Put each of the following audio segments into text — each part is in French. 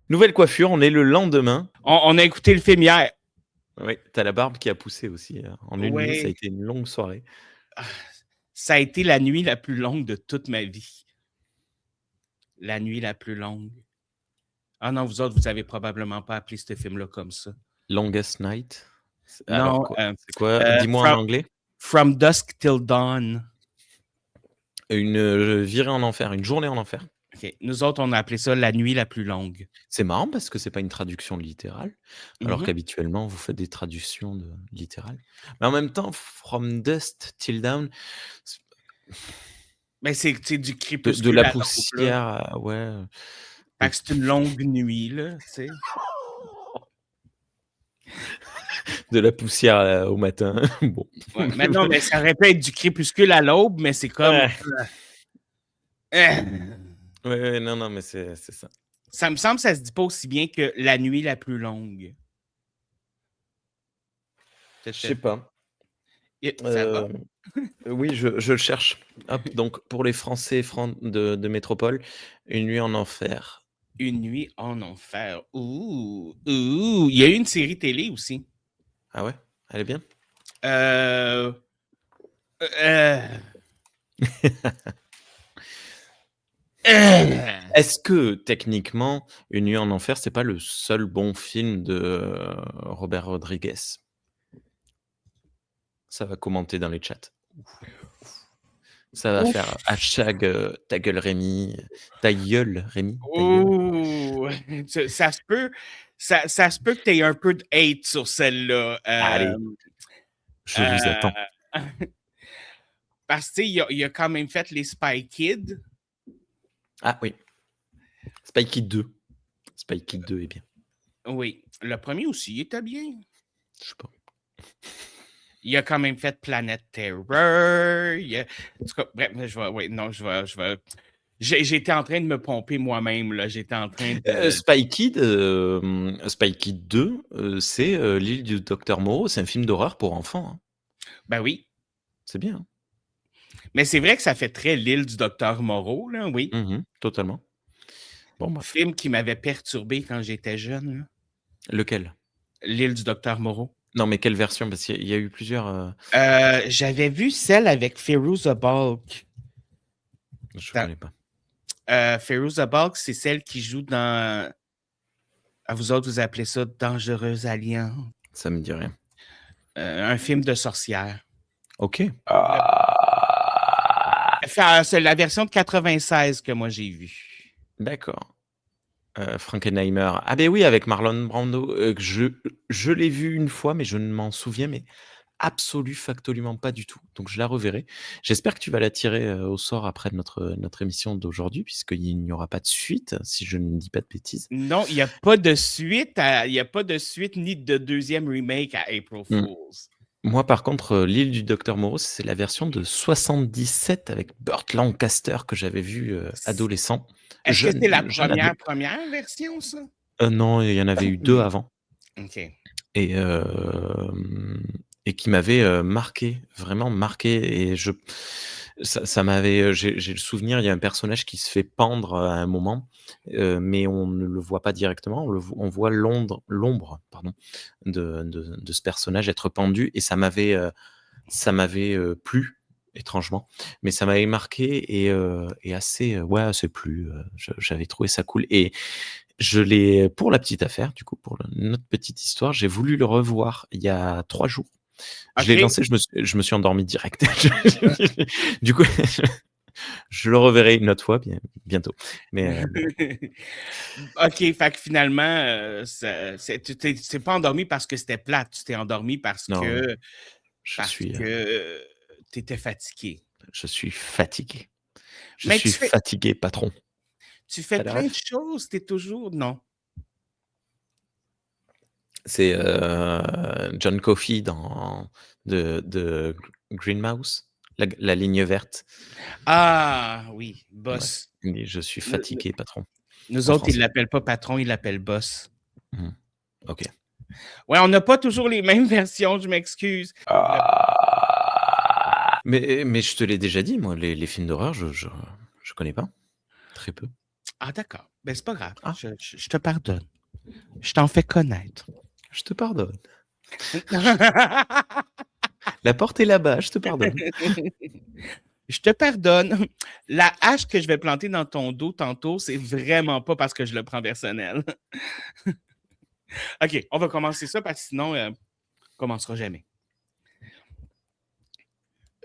Nouvelle coiffure, on est le lendemain. On a écouté le film hier. Oui, tu as la barbe qui a poussé aussi, en une nuit, ça a Ouais. été une longue soirée. Ah, ça a été la nuit la plus longue de toute ma vie. La nuit la plus longue. Ah non, vous autres, vous avez probablement pas appelé ce film-là comme ça. Longest Night? Alors Non, quoi? C'est quoi? Dis-moi en anglais. From Dusk Till Dawn. Une, virée en enfer, une journée en enfer. OK. Nous autres, on a appelé ça la nuit la plus longue. C'est marrant parce que c'est pas une traduction littérale, alors Mhm. qu'habituellement vous faites des traductions de littérales. Mais en même temps, From Dust Till Dawn, c Mais c'est du de crépuscule la à l'aube, là. poussière, ouais, Fait de que c'est une longue nuit, là, tu sais. de la poussière, au matin. Bon. Ouais, mais non, mais ça aurait pu être du crépuscule à l'aube, mais c'est comme. Ouais. Ouais, ouais, non, non, mais c'est ça. Ça me semble que ça se dit pas aussi bien que la nuit la plus longue. Je sais pas. Ça va? Oui, je le cherche. Hop, donc pour les Français de métropole, Une nuit en enfer. Une nuit en enfer. Ouh, ouh. Il y a eu une série télé aussi. Ah ouais? Elle est bien? Euh, euh, Est-ce que techniquement, Une nuit en enfer, c'est pas le seul bon film de, Robert Rodriguez? Ça va commenter dans les chats. Ça va faire Ouf. hashtag, ta gueule Rémi, ta gueule Rémi, ta gueule. Ouh. Ça se peut. Ça se peut que tu aies un peu de hate sur celle-là. Allez, je vous Euh, attends. parce que, tu sais, il a quand même fait les Spy Kids. Ah oui, Spy Kid 2. Spy Kid 2 est bien. Oui. Le premier aussi, il était bien. Je sais pas. Il a quand même fait Planète Terror. En tout cas, bref, j'étais en train de me pomper moi-même, là. J'étais en train de. Spy Kid 2, c'est, L'île du docteur Moreau, c'est un film d'horreur pour enfants, hein. Ben oui. C'est bien, hein. Mais c'est vrai que ça fait très l'île du docteur Moreau, là, oui. Totalement. Bon, bref. Film qui m'avait perturbé quand j'étais jeune, là. Lequel? L'île du docteur Moreau. Non, mais quelle version? Parce qu'il y a eu plusieurs, J'avais vu celle avec Fairuza Balk. je connais pas. Fairuza Balk, c'est celle qui joue dans. À vous autres, vous appelez ça Dangereuse Alliance. Ça me dit rien. Un film de sorcière. OK. Enfin, c'est la version de 96 que moi j'ai vue. D'accord. Frankenheimer. Ah beh, oui, avec Marlon Brando, que je l'ai vu une fois, mais je ne m'en souviens, mais factuellement pas du tout. Donc je la reverrai. J'espère que tu vas la tirer, au sort après notre émission d'aujourd'hui, puisqu'il n'y aura pas de suite, si je ne dis pas de bêtises. Non, il n'y a pas de suite. Il n'y a pas de suite ni de deuxième remake à April Mmh. Fools. Moi, par contre, L'île du docteur Moreau, c'est la version de 77 avec Burt Lancaster que j'avais vu, adolescent. Est-ce que c'est la Jeune ado. première version, ça? Non, il y en avait eu 2 avant. OK. Et et qui m'avait, marqué, vraiment marqué, et ça m'avait, j'ai le souvenir, il y a un personnage qui se fait pendre, à un moment, mais on ne le voit pas directement, on voit l'ombre, pardon, de ce personnage être pendu, et ça m'avait, plu, étrangement, mais ça m'avait marqué, et assez, ouais, assez plu, j'avais trouvé ça cool, et je l'ai, pour la petite affaire, du coup, pour notre petite histoire, j'ai voulu le revoir il y a 3 jours. Je l'ai OK. lancé, je me suis endormi direct. Du coup, je le reverrai une autre fois bientôt. Mais, OK, fait que finalement, tu t'es pas endormi parce que c'était plate, tu t'es endormi non, je suis, que tu étais fatigué. je suis fatigué. Je Mais suis fatigué, patron. tu fais Tu la plein de ref? choses, tu es toujours non. C'est, John Coffey de Green Mouse, la ligne verte. Ah oui, Ouais, boss. il dit: «Je suis Nous fatigué, patron», nous en autres, ils français. l'appellent pas patron, ils l'appellent boss. Mmh. OK. Ouais, on n'a pas toujours les mêmes versions, je m'excuse. Mais je te l'ai déjà dit, moi, les films d'horreur, je connais pas, très peu. Ah, d'accord. Ben, c'est pas grave. Ah, Je te pardonne. Je t'en fais connaître. je te pardonne. La porte est là-bas, je te pardonne. Je te pardonne. La hache que je vais planter dans ton dos tantôt, c'est vraiment pas parce que je le prends personnel. OK, on va commencer ça parce que sinon, on commencera jamais.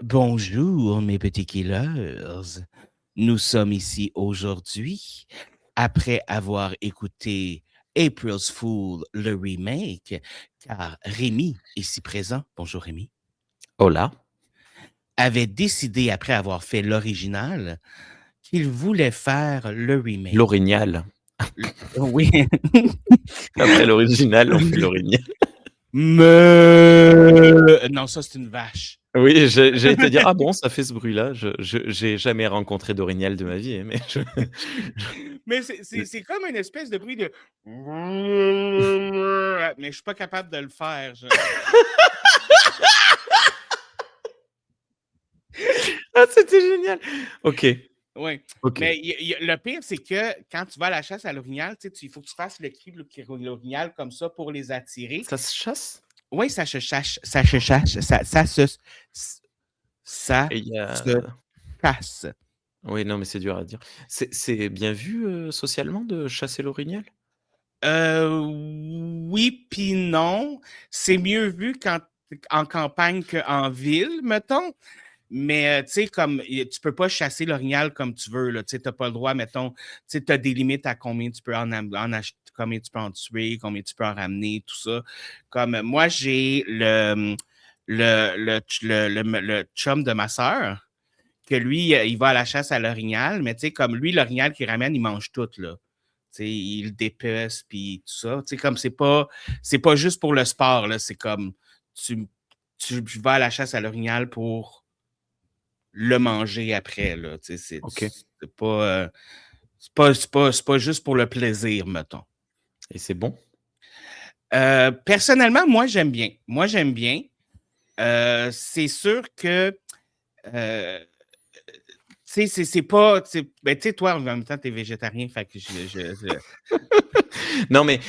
Bonjour, mes petits killers. Nous sommes ici aujourd'hui après avoir écouté April's Fool, le remake, car Rémi, ici présent, bonjour Rémi, Hola. avait décidé, après avoir fait l'original, qu'il voulait faire le remake. L'orignal. Oui. Après l'original, on fait l'orignal. Non, ça, c'est une vache. Oui, j'allais te dire: «Ah bon, ça fait ce bruit-là?» Je j'ai jamais rencontré d'orignal de ma vie, hein, mais Mais c'est comme une espèce de bruit de... Mais je suis pas capable de le faire. Ah, c'était génial! OK, Oui. OK. Mais le pire, c'est que quand tu vas à la chasse à l'orignal, il faut que tu fasses le cri de l'orignal comme ça pour les attirer. Ça se chasse? Oui, ça se chasse. Ça se chasse. Ça Et il y se a casse. oui, non, mais c'est dur à dire. C'est bien vu, socialement de chasser l'orignal? Oui, puis non. C'est mieux vu en campagne qu'en ville, mettons. Mais tu sais, comme tu peux pas chasser l'orignal comme tu veux, là. Tu n'as pas le droit, mettons, tu as des limites à combien tu peux en acheter, combien tu peux en tuer, combien tu peux en ramener, tout ça. Comme moi, j'ai le chum de ma sœur, que lui, il va à la chasse à l'orignal, mais tu sais, comme lui, l'orignal qu'il ramène, il mange tout, là. Tu sais, il le dépece, puis tout ça. Tu sais, comme c'est pas juste pour le sport, là. C'est comme tu, tu vas à la chasse à l'orignal pour le manger après, là. Tu sais, OK, c'est pas, c'est pas juste pour le plaisir, mettons. et c'est bon? Personnellement, moi, j'aime bien. Moi, j'aime bien. C'est sûr que, euh, tu sais, c'est pas, ben, tu sais, toi, en même temps, t'es végétarien, fait que Non, mais,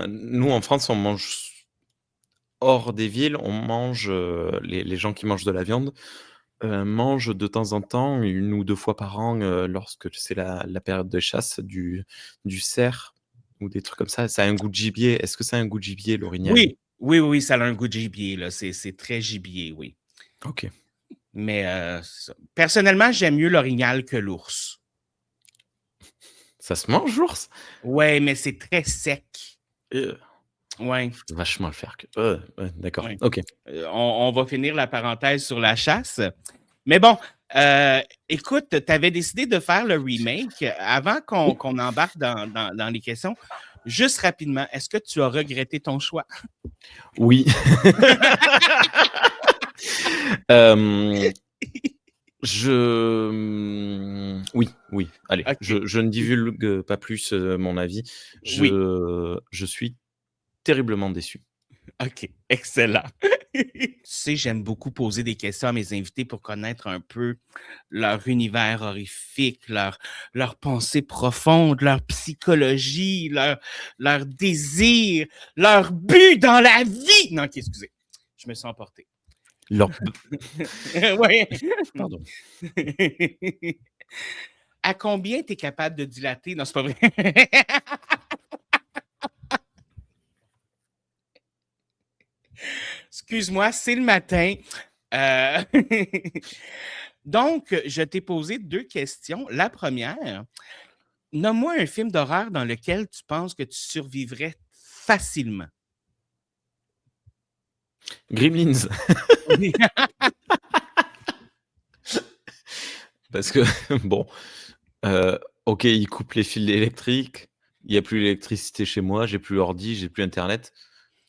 nous, en France, on mange hors des villes, on mange, les gens qui mangent de la viande, mangent de temps en temps, 1 ou 2 fois par an, lorsque c'est la période de chasse, du cerf ou des trucs comme ça. Ça a un goût de gibier. Est-ce que ça a un goût de gibier, l'orignal? Oui, oui, oui, ça a un goût de gibier, là. C'est très gibier, oui. OK. Mais c'est ça. Personnellement, j'aime mieux l'orignal que l'ours. Ça se mange, l'ours? Ouais, mais c'est très sec. Heu, Ouais, faut vachement le faire que ouais, d'accord, ouais. OK. On va finir la parenthèse sur la chasse. Mais bon, écoute, tu avais décidé de faire le remake. Avant Oui. qu'on embarque dans les questions, juste rapidement, est-ce que tu as regretté ton choix? Oui. Hem, oui, oui, allez, OK. je ne divulgue pas plus, mon avis. Oui. Je suis terriblement déçu. OK, excellent. Tu sais, j'aime beaucoup poser des questions à mes invités pour connaître un peu leur univers horrifique, leur pensée profonde, leur psychologie, leur désir, leur but dans la vie. Non, OK, excusez. Je me sens emporté. Leur b Oui. Pardon. À combien tu es capable de dilater? Non, c'est pas vrai. Excuse-moi, c'est le matin. Euh, Donc, je t'ai posé 2 questions. La première, nomme-moi un film d'horreur dans lequel tu penses que tu survivrais facilement. Gremlins, Oui. parce que bon, OK, ils coupent les fils électriques, il y a plus l'électricité chez moi, j'ai plus l'ordi, j'ai plus internet,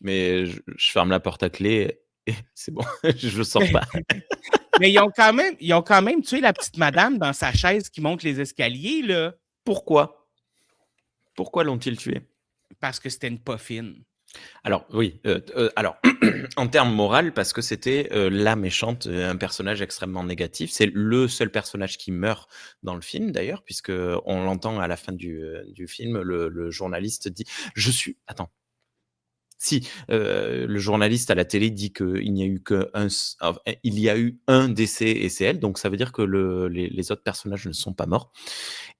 mais je ferme la porte à clé et c'est bon, je sors Mais pas. mais ils ont quand même tué la petite madame dans sa chaise qui monte les escaliers, là, Pourquoi? Pourquoi l'ont-ils tué? parce que c'était une poffine. Alors oui, alors En termes moral, parce que c'était, la méchante, un personnage extrêmement négatif. C'est le seul personnage qui meurt dans le film d'ailleurs, puisque on l'entend à la fin du film, le journaliste dit: «Je suis» attends, si, le journaliste à la télé dit qu'il n'y a eu qu'un s enfin, il y a eu un décès et c'est elle, donc ça veut dire que les autres personnages ne sont pas morts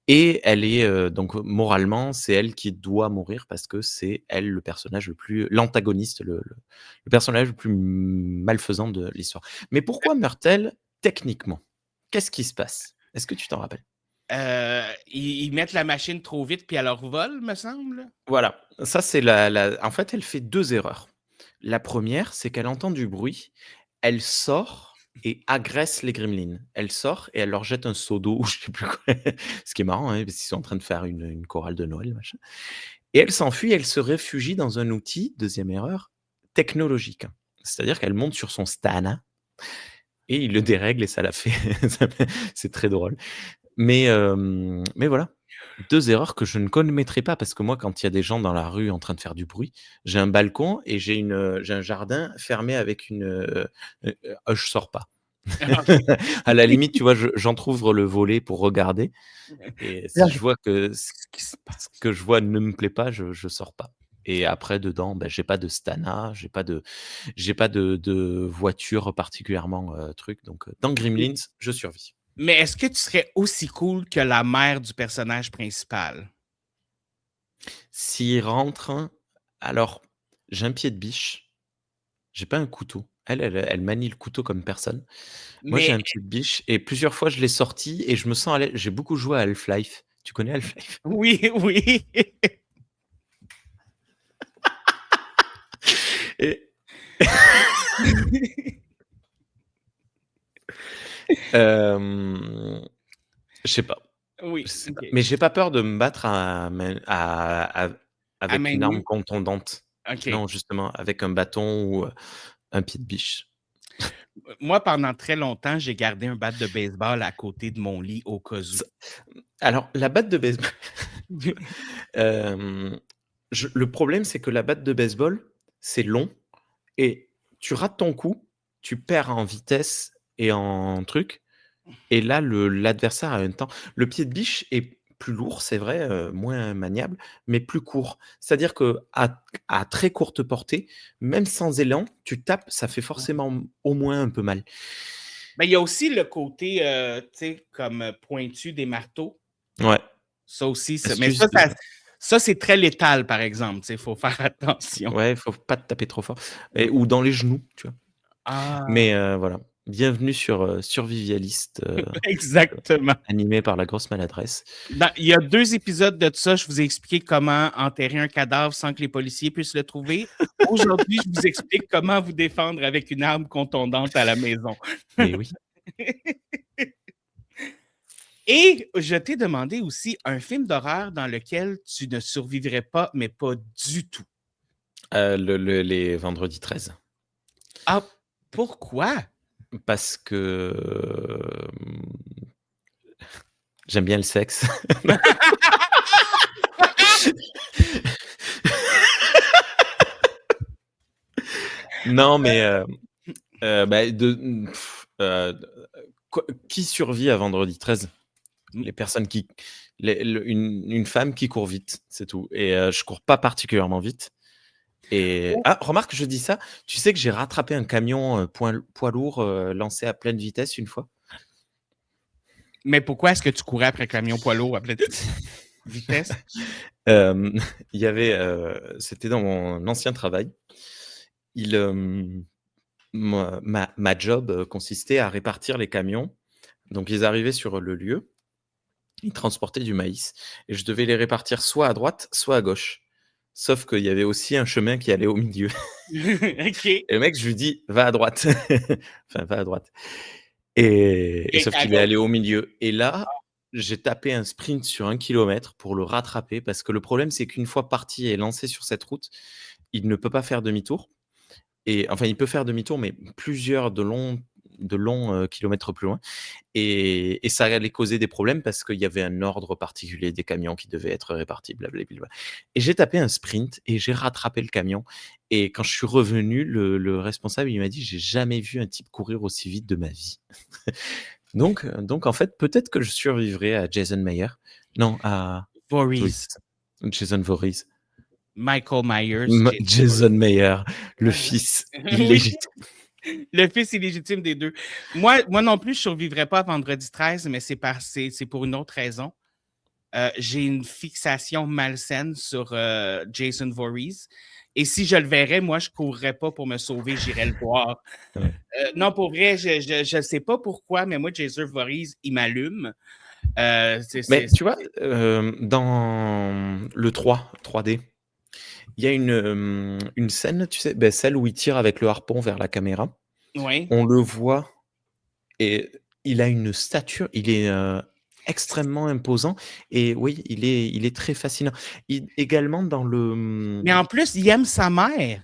et elle est, donc moralement, c'est elle qui doit mourir parce que c'est elle le personnage le plus l'antagoniste, le personnage le plus malfaisant de l'histoire. Mais pourquoi meurt-elle techniquement? Qu'est-ce qui se passe? Est-ce que tu t'en rappelles? Ils mettent la machine trop vite puis elle leur vole, me semble? Voilà, ça c'est la en fait, elle fait 2 erreurs. La première, c'est qu'elle entend du bruit, elle sort et agresse les gremlins. Elle sort et elle leur jette un seau d'eau ou je sais plus quoi. Ce qui est marrant, hein, parce qu'ils sont en train de faire une chorale de Noël, machin et elle s'enfuit, elle se réfugie dans un outil, deuxième erreur, technologique. C'est-à-dire qu'elle monte sur son Stana et il le dérègle et ça la fait c'est très drôle. Mais voilà, 2 erreurs que je ne commettrai pas parce que moi, quand il y a des gens dans la rue en train de faire du bruit, j'ai un balcon et j'ai un jardin fermé avec je sors pas. À la limite, tu vois, j'entrouvre le volet pour regarder et si je vois que Ce qui se ce passe. que je vois ne me plaît pas, je sors pas et après dedans, j'ai pas de Stana, j'ai pas de voiture particulièrement, truc donc dans Gremlins, je survis. Mais est-ce que tu serais aussi cool que la mère du personnage principal? S'il rentre, alors j'ai un pied de biche, j'ai pas un couteau. Elle manie le couteau comme personne. Moi, j'ai Mais un pied de biche et plusieurs fois je l'ai sorti et je me sens à l'aise. J'ai beaucoup joué à Half-Life. Tu connais Half-Life? oui, oui. Et hem, je sais pas, je Oui, sais pas, OK. mais j'ai pas peur de me battre à main à À avec main une arme nue? contondante. OK. Non, justement, avec un bâton ou, un pied de biche. Moi, pendant très longtemps, j'ai gardé un bat de baseball à côté de mon lit au cas où. Ça alors la batte de baseball Hem, le problème, c'est que la batte de baseball, c'est long et tu rates ton coup, tu perds en vitesse et en truc et là, l'adversaire a un temps le pied de biche est plus lourd, c'est vrai, moins maniable, mais plus court. C'est-à-dire qu'à très courte portée, même sans élan, tu tapes, ça fait forcément au moins un peu mal. Ben, il y a aussi le côté, tu sais, comme, pointu des marteaux. Ouais, Ça aussi, ça mais excuse de ça, c'est très létal, par exemple, tu sais, il faut faire attention. ouais, faut pas te taper trop fort et Oui. ou dans les genoux, tu vois? Ah! Mais voilà. Bienvenue sur, Survivaliste, Exactement. animé par la grosse maladresse. Il y a 2 épisodes de ça, je vous ai expliqué comment enterrer un cadavre sans que les policiers puissent le trouver. Aujourd'hui, je vous explique comment vous défendre avec une arme contondante à la maison. Mais oui, Et je t'ai demandé aussi un film d'horreur dans lequel tu ne survivrais pas, mais pas du tout. les vendredis 13 Ah, pourquoi? parce que, j'aime bien le sexe. Non, mais bah, quoi qui survit à vendredi 13? Mmh. Les personnes qui une femme qui court vite, c'est tout et je cours pas particulièrement vite et ah, remarque, je dis ça, tu sais que j'ai rattrapé un camion, poids lourd, lancé à pleine vitesse une fois? Mais pourquoi est-ce que tu courais après un camion poids lourd à pleine vitesse? Hem, il y avait, c'était dans mon ancien travail. Il, ma job, consistait à répartir les camions. Donc ils arrivaient sur le lieu, ils transportaient du maïs et je devais les répartir soit à droite, soit à gauche. Sauf qu'il y avait aussi un chemin qui allait au milieu OK. et le mec, je lui dis: «Va à droite». Enfin, va à droite et Et sauf à qu'il est gauche. allé au milieu et là, j'ai tapé un sprint sur 1 kilomètre pour le rattraper parce que le problème, c'est qu'une fois parti et lancé sur cette route, il ne peut pas faire demi-tour et enfin, il peut faire demi-tour, mais plusieurs de longs de longs kilomètres plus loin. Et ça allait causer des problèmes parce qu'il y avait un ordre particulier des camions qui devaient être répartis, blablabla. Et j'ai tapé un sprint et j'ai rattrapé le camion. Et quand je suis revenu, le responsable, il m'a dit: «J'ai jamais vu un type courir aussi vite de ma vie». Donc en fait, peut-être que je survivrai à Jason Mayer. Non, à oui, Voorhees. c'est ça. Jason Voorhees. Michael Myers, Jason Jason Mayer, le Voorhees. fils Oui, illégitime. le fils illégitime des deux. Moi non plus, je survivrais pas à Vendredi 13, mais c'est pour une autre raison. J'ai une fixation malsaine sur Jason Voorhees. Et si je le verrais, moi, je courrais pas pour me sauver, j'irais le voir. Ouais. Non, pour vrai, je sais pas pourquoi, mais moi, Jason Voorhees, il m'allume. Mais tu vois, dans le 3D, il y a une scène, tu sais, celle où il tire avec le harpon vers la caméra. Oui. On le voit et il a une stature, il est, extrêmement imposant et oui, il est très fascinant. Également dans le, Mais en plus, il aime sa mère.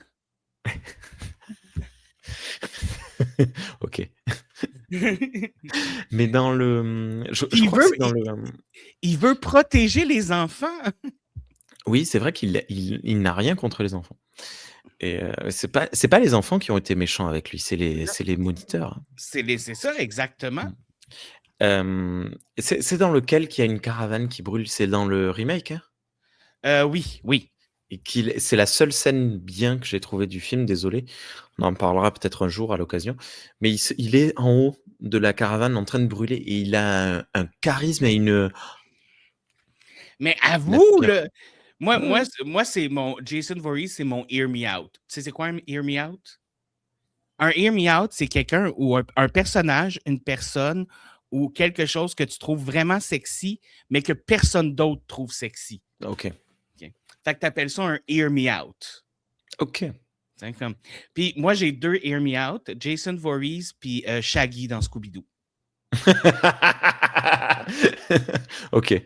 OK. Mais dans le, je il crois que veut, c'est dans le, il veut protéger les enfants. oui, c'est vrai qu'il n'a rien contre les enfants et c'est pas les enfants qui ont été méchants avec lui, c'est les moniteurs, hein. C'est ça, exactement. Mmh. C'est dans lequel qu'il y a une caravane qui brûle? C'est dans le remake, hein? Oui, oui. Et c'est la seule scène bien que j'ai trouvée du film, désolé. On en parlera peut-être un jour à l'occasion. Mais il est en haut de la caravane en train de brûler et il a un charisme et Mais une avoue, aspiration. moi c'est mon Jason Voorhees, c'est mon Hear Me Out. Tu sais, c'est quoi un Hear Me Out? Un Hear Me Out, c'est quelqu'un ou un personnage, une personne ou quelque chose que tu trouves vraiment sexy, mais que personne d'autre trouve sexy. OK. Okay. Fait que tu appelles ça un Hear Me Out. OK. Comme... Puis moi, j'ai 2 Hear Me Out, Jason Voorhees puis Shaggy dans Scooby-Doo. OK.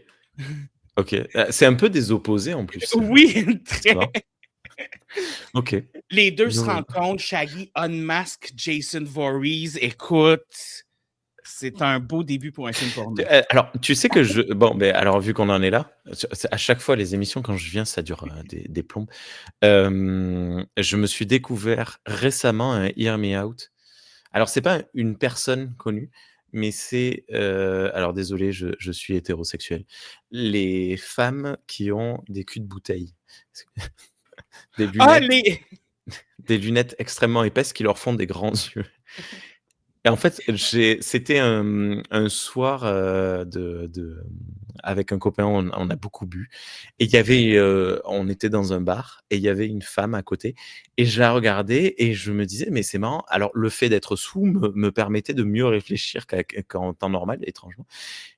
OK. C'est un peu des opposés en plus. Oui, très. OK. Les deux se rencontrent, Shaggy unmasque Jason Voorhees. Écoute, c'est un beau début pour un film porno. Alors, tu sais que bon, alors vu qu'on en est là, à chaque fois les émissions quand je viens, ça dure des plombes. Je me suis découvert récemment un Hear Me Out. Alors c'est pas une personne connue, mais c'est, alors désolé, je suis hétérosexuel. Les femmes qui ont des culs de bouteille. Des Ah, lunettes des lunettes extrêmement épaisses qui leur font des grands yeux. Et en fait, c'était un soir, avec un copain, on a beaucoup bu et il y avait, on était dans un bar et il y avait une femme à côté et je la regardais et je me disais: «Mais c'est marrant». Alors le fait d'être sous me permettait de mieux réfléchir qu'en temps normal, étrangement,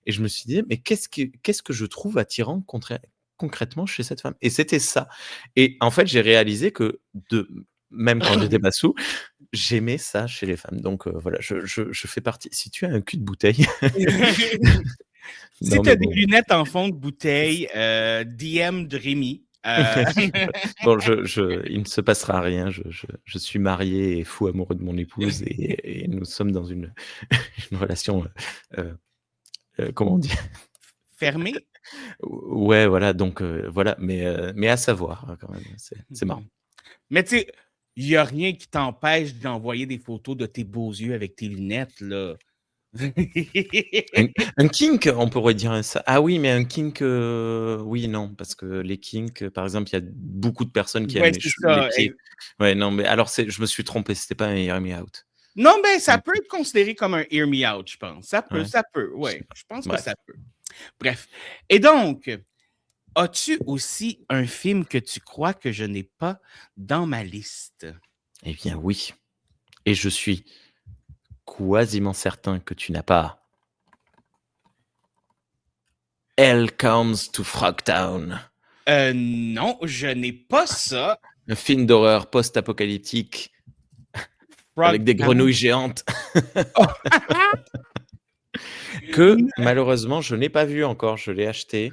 et je me suis dit: «Mais qu'est-ce que je trouve attirant concrètement chez cette femme?» Et c'était ça, et en fait, j'ai réalisé que même quand j'étais pas sous, j'aimais ça chez les femmes, donc voilà, je fais partie. Si tu as un cul de bouteille, si non tu as mais des bon, lunettes en fond de bouteille, DM de Rémi. bon, il ne se passera rien. Je suis marié et fou amoureux de mon épouse et nous sommes dans une une relation, comment on dit? Fermé? Ouais, voilà, donc voilà, mais à savoir, hein, quand même, c'est marrant. Mais tu sais, il n'y a rien qui t'empêche d'envoyer des photos de tes beaux yeux avec tes lunettes, là. Un kink, on pourrait dire ça. Ah oui, mais un kink, oui et non, parce que les kinks, par exemple, il y a beaucoup de personnes qui aiment Ouais, c'est les ça. pieds. Ouais, non, mais alors je me suis trompé, c'était pas un hear me out. Non, ben, ça Donc peut être considéré comme un hear me out, je pense. ouais, Ça peut, je sais ouais. pas. Je pense que ça Bref. peut. Bref. Et donc, as-tu aussi un film que tu crois que je n'ai pas dans ma liste? Eh bien oui, et je suis quasiment certain que tu n'as pas Hell Comes to Frogtown, Non, je n'ai pas ça. un film d'horreur post-apocalyptique avec des Frogtown. grenouilles géantes que malheureusement je n'ai pas vu encore, je l'ai acheté.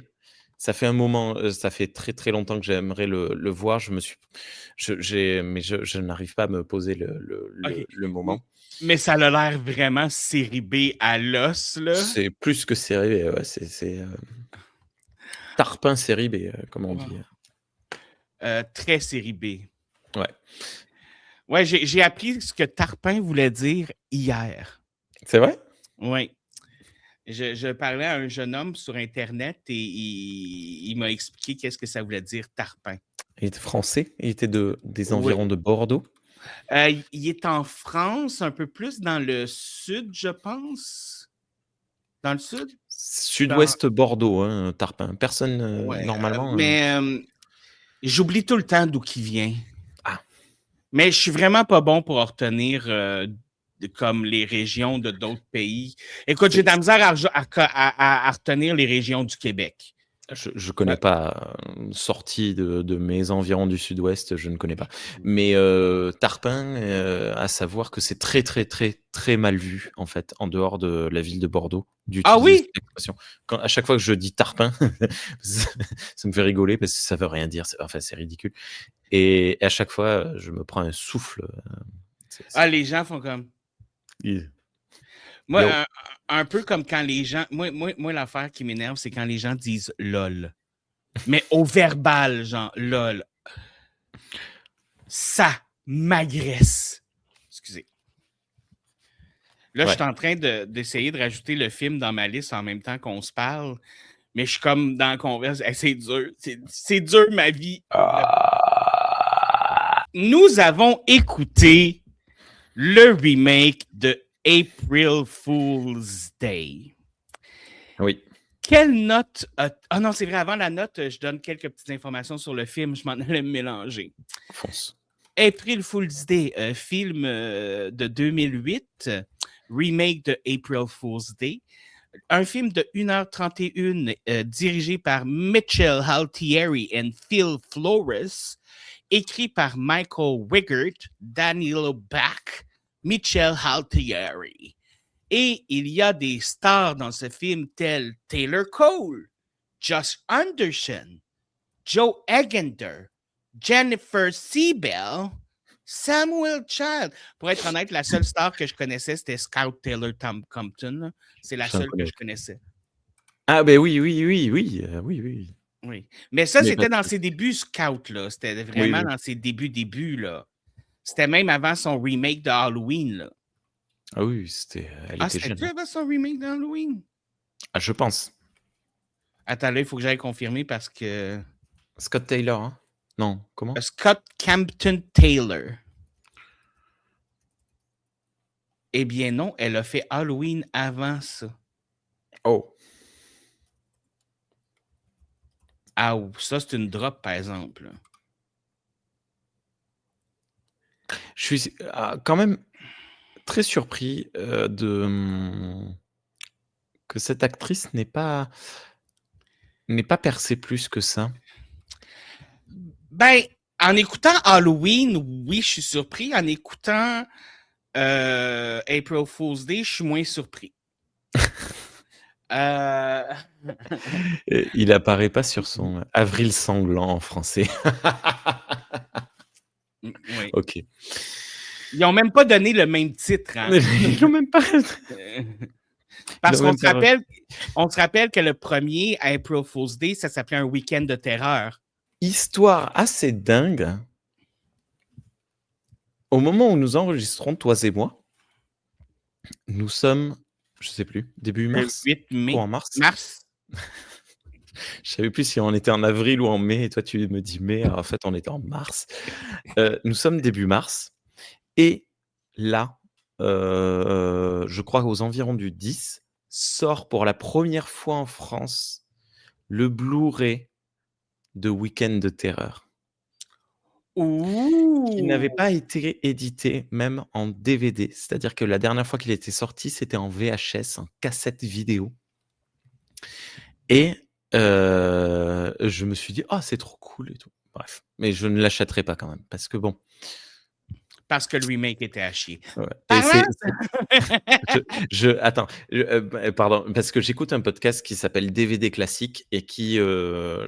Ça fait un moment, ça fait très, très longtemps que j'aimerais le voir. Je n'arrive pas à me poser OK. le M moment. mais ça a l'air vraiment série B à l'os, là. C'est plus que série B, ouais, tarpin série B, comme on dit. Très série B. Ouais. Ouais, j'ai appris ce que tarpin voulait dire hier. C'est vrai? Oui. Je parlais à un jeune homme sur internet et il m'a expliqué qu'est-ce que ça voulait dire tarpin. Il était français? Il était des Oui. environs de Bordeaux? Il est en France, un peu plus dans le sud, je pense. Dans le sud? Dans Sud-ouest Bordeaux, hein, tarpin. Personne, ouais, normalement, mais j'oublie tout le temps d'où qu'il vient. ah, Mais je suis vraiment pas bon pour retenir comme les régions de d'autres pays. Écoute, j'ai c'est de la misère à retenir les régions du Québec. je connais Ouais. pas, sorti de mes environs du sud-ouest, je ne connais pas. Mais, tarpin, à savoir que c'est très, très, très, très mal vu, en fait, en dehors de la ville de Bordeaux, Ah d'utiliser oui? cette expression. À chaque fois que je dis tarpin, ça me fait rigoler parce que ça veut rien dire, c'est ridicule et à chaque fois, je me prends un souffle, Ah, les gens font comme. i Moi, yo, un peu comme quand les gens. Moi l'affaire qui m'énerve, c'est quand les gens disent LOL. Mais au verbal, genre LOL. Ça m'agresse. Excusez. Là, je ouais. suis en train d'essayer de rajouter le film dans ma liste en même temps qu'on se parle. Mais je suis comme dans la converse. Hey, c'est dur. C'est dur, ma vie. Ah! Nous avons écouté le remake de April Fool's Day. Oui, Quelle note ah non, c'est vrai, avant la note, je donne quelques petites informations sur le film. Je m'en allais me mélanger. fonce. April Fool's Day, film de 2008, remake de April Fool's Day. Un film de 1h31 dirigé par Mitchell Altieri et Phil Flores, écrit par Michael Wiggert, Danilo Bach, Mitchell Altieri. Et il y a des stars dans ce film tels Taylor Cole, Josh Anderson, Joe Egender, Jennifer Seabell, Samuel Child. Pour être honnête, la seule star que je connaissais, c'était Scout Taylor Compton. C'est la Je n'en seule que connais je aucun. connaissais. Ah beh, oui, oui, oui, oui, oui, oui. Oui. Mais ça, Mais c'était parce dans que ses débuts, Scout, là. C'était oui, vraiment oui. dans ses débuts, là. C'était même avant son remake de Halloween, là. Ah oui, elle Ah, était jeune, c'était-tu hein. avant son remake d'Halloween? Ah, je pense. Attends, là, il faut que j'aille confirmer parce que Scott Taylor, hein? Non, comment? Scott Campton Taylor. Eh bien non, elle a fait Halloween avant ça. Oh! Ah, ça, c'est une drop, par exemple. Je suis quand même très surpris, que cette actrice n'ait pas percé plus que ça. Ben, en écoutant Halloween, oui, je suis surpris. En écoutant April Fool's Day, je suis moins surpris. Euh... Il apparaît pas sur son avril sanglant en français. oui. OK. Ils n'ont même pas donné le même titre, hein? Ils l'ont même pas ils Parce l'ont qu'on même se pas re rappelle, on se rappelle que le premier April Fool's Day, ça s'appelait un week-end de terreur. Histoire assez dingue. Au moment où nous enregistrons, toi et moi, nous sommes, je sais plus, début Le mars? 8 mai, Courant mars? mars. Je savais plus si on était en avril ou en mai et toi tu me dis mai, alors en fait on était en mars. Nous sommes début mars et là, je crois aux environs du 10, sort pour la première fois en France le Blu-ray de Week-end de terreur, qui n'avait Ouh! pas été édité même en DVD. C'est-à-dire que la dernière fois qu'il était sorti, c'était en VHS, en cassette vidéo et je me suis dit: «Ah c'est trop cool et tout». Bref, mais je ne l'achèterai pas quand même parce que bon, parce que le remake était à chier. Ouais et Parlant je attends, pardon, parce que j'écoute un podcast qui s'appelle DVD Classique et qui,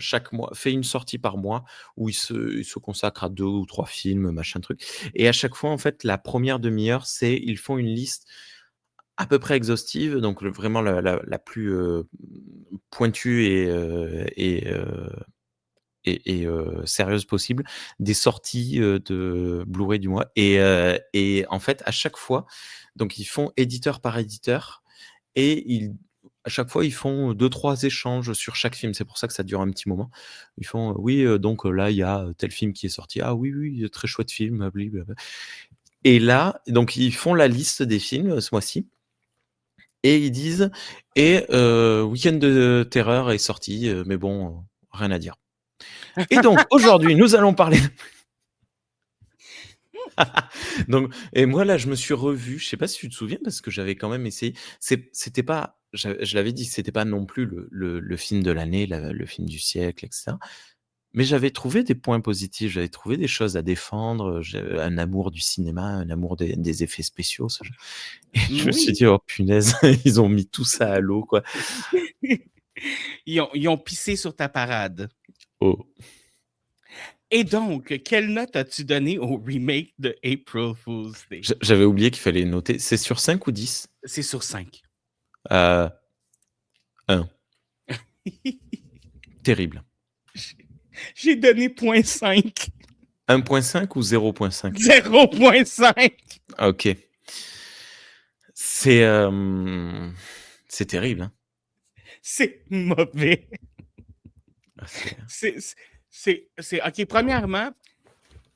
chaque mois fait une sortie par mois où il se consacre à 2 ou 3 films, machin truc et à chaque fois, en fait, la première demi-heure, ils font une liste à peu près exhaustive, donc vraiment la plus, pointue sérieuse possible, des sorties, de Blu-ray du mois et en fait, à chaque fois, donc ils font éditeur par éditeur et à chaque fois, ils font 2-3 échanges sur chaque film. C'est pour ça que ça dure un petit moment. Ils font: «Oui, donc là, il y a tel film qui est sorti. Ah oui, oui, très chouette film, bliblablà» et là, donc ils font la liste des films, ce mois-ci et ils disent: «Et Week-end de terreur est sorti, mais bon, rien à dire». Et donc aujourd'hui, nous allons parler donc et moi là, je me suis revu, je sais pas si tu te souviens parce que j'avais quand même essayé. C'était pas je l'avais dit, c'était pas non plus le film de l'année, le film du siècle et cetera. Mais j'avais trouvé des points positifs, j'avais trouvé des choses à défendre, j'ai un amour du cinéma, un amour des effets spéciaux, ce genre et je me suis oui, dit: «Oh punaise, ils ont mis tout ça à l'eau, quoi». ils ont pissé sur ta parade. Oh, Et donc, quelle note as-tu donné au remake de April Fool's Day? j'avais oublié qu'il fallait noter. C'est sur 5 ou 10? C'est sur 5. 1. Terrible. J'ai donné 0.5. 1,5 ou 0,5? 0.5. Ah OK. C'est, c'est terrible, hein. C'est mauvais. Ah c'est C'est OK, premièrement,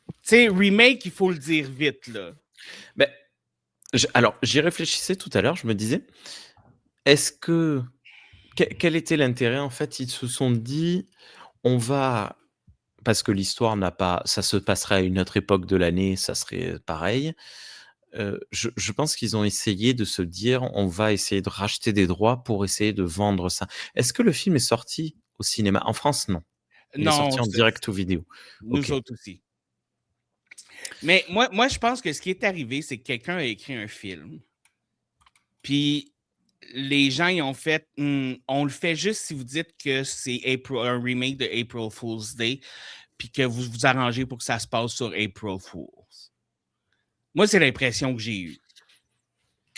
tu sais, remake, il faut le dire vite, là. beh, alors j'y réfléchissais tout à l'heure, je me disais: «Est-ce que quel était l'intérêt?» En fait, ils se sont dit: «On va» parce que l'histoire n'a pas ça se passerait à une autre époque de l'année, ça serait pareil. Je pense qu'ils ont essayé de se dire: «On va essayer de racheter des droits pour essayer de vendre ça». Est-ce que le film est sorti au cinéma? En France, non. Il est Non, sorti en direct to vidéo. nous OK. autres aussi. Mais moi, je pense que ce qui est arrivé, c'est que quelqu'un a écrit un film. Puis les gens, ils ont fait on le fait juste si vous dites que c'est un remake de April Fool's Day, puis que vous vous arrangez pour que ça se passe sur April Fools. Moi, c'est l'impression que j'ai eue.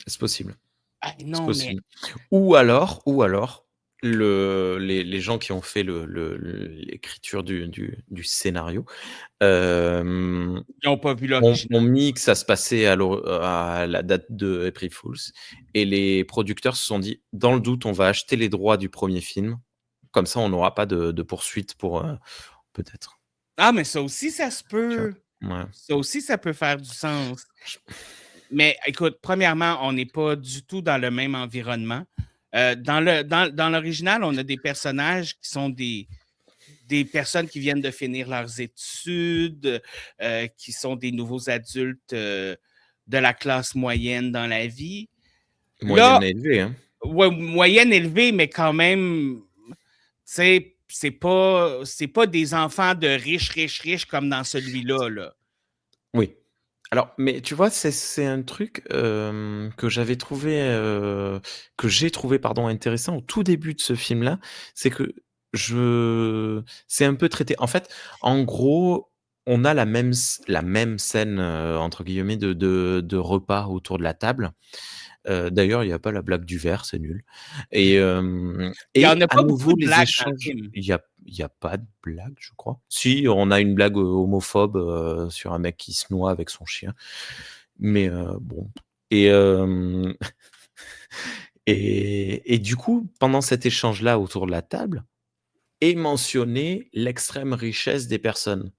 C'est possible. Ah, C'est non, mais possible. Ou alors, les gens qui ont fait l'écriture du scénario, hem, ils n'ont pas vu ont l'original. mis que ça se passait à la date de April Fools et les producteurs se sont dit: «Dans le doute, on va acheter les droits du premier film, comme ça on n'aura pas de poursuite pour, peut-être». Ah, mais ça aussi, ça se Tu vois? peut. Ouais. Ça aussi, ça peut faire du sens. Je Mais écoute, premièrement, on n'est pas du tout dans le même environnement. Dans l'original, on a des personnages qui sont des personnes qui viennent de finir leurs études, qui sont des nouveaux adultes de la classe moyenne dans la vie. moyenne Là, élevée, hein. ouais, moyenne élevée, mais quand même, tu sais, c'est pas des enfants de riches, riches, riches comme dans celui-là, là. Oui. Alors, mais tu vois, c'est un truc, que j'ai trouvé, pardon, intéressant au tout début de ce film-là. C'est que c'est un peu traité en fait, en gros, on a la même scène, entre guillemets de repas autour de la table. D'ailleurs, il y a pas la blague du verre, c'est nul Il y en et a à pas beaucoup nouveau de les blagues dans le échanges, film. il y a pas de blague, je crois. Si, on a une blague, homophobe, sur un mec qui se noie avec son chien, mais bon et hem et du coup, pendant cet échange-là autour de la table, est mentionné l'extrême richesse des personnes.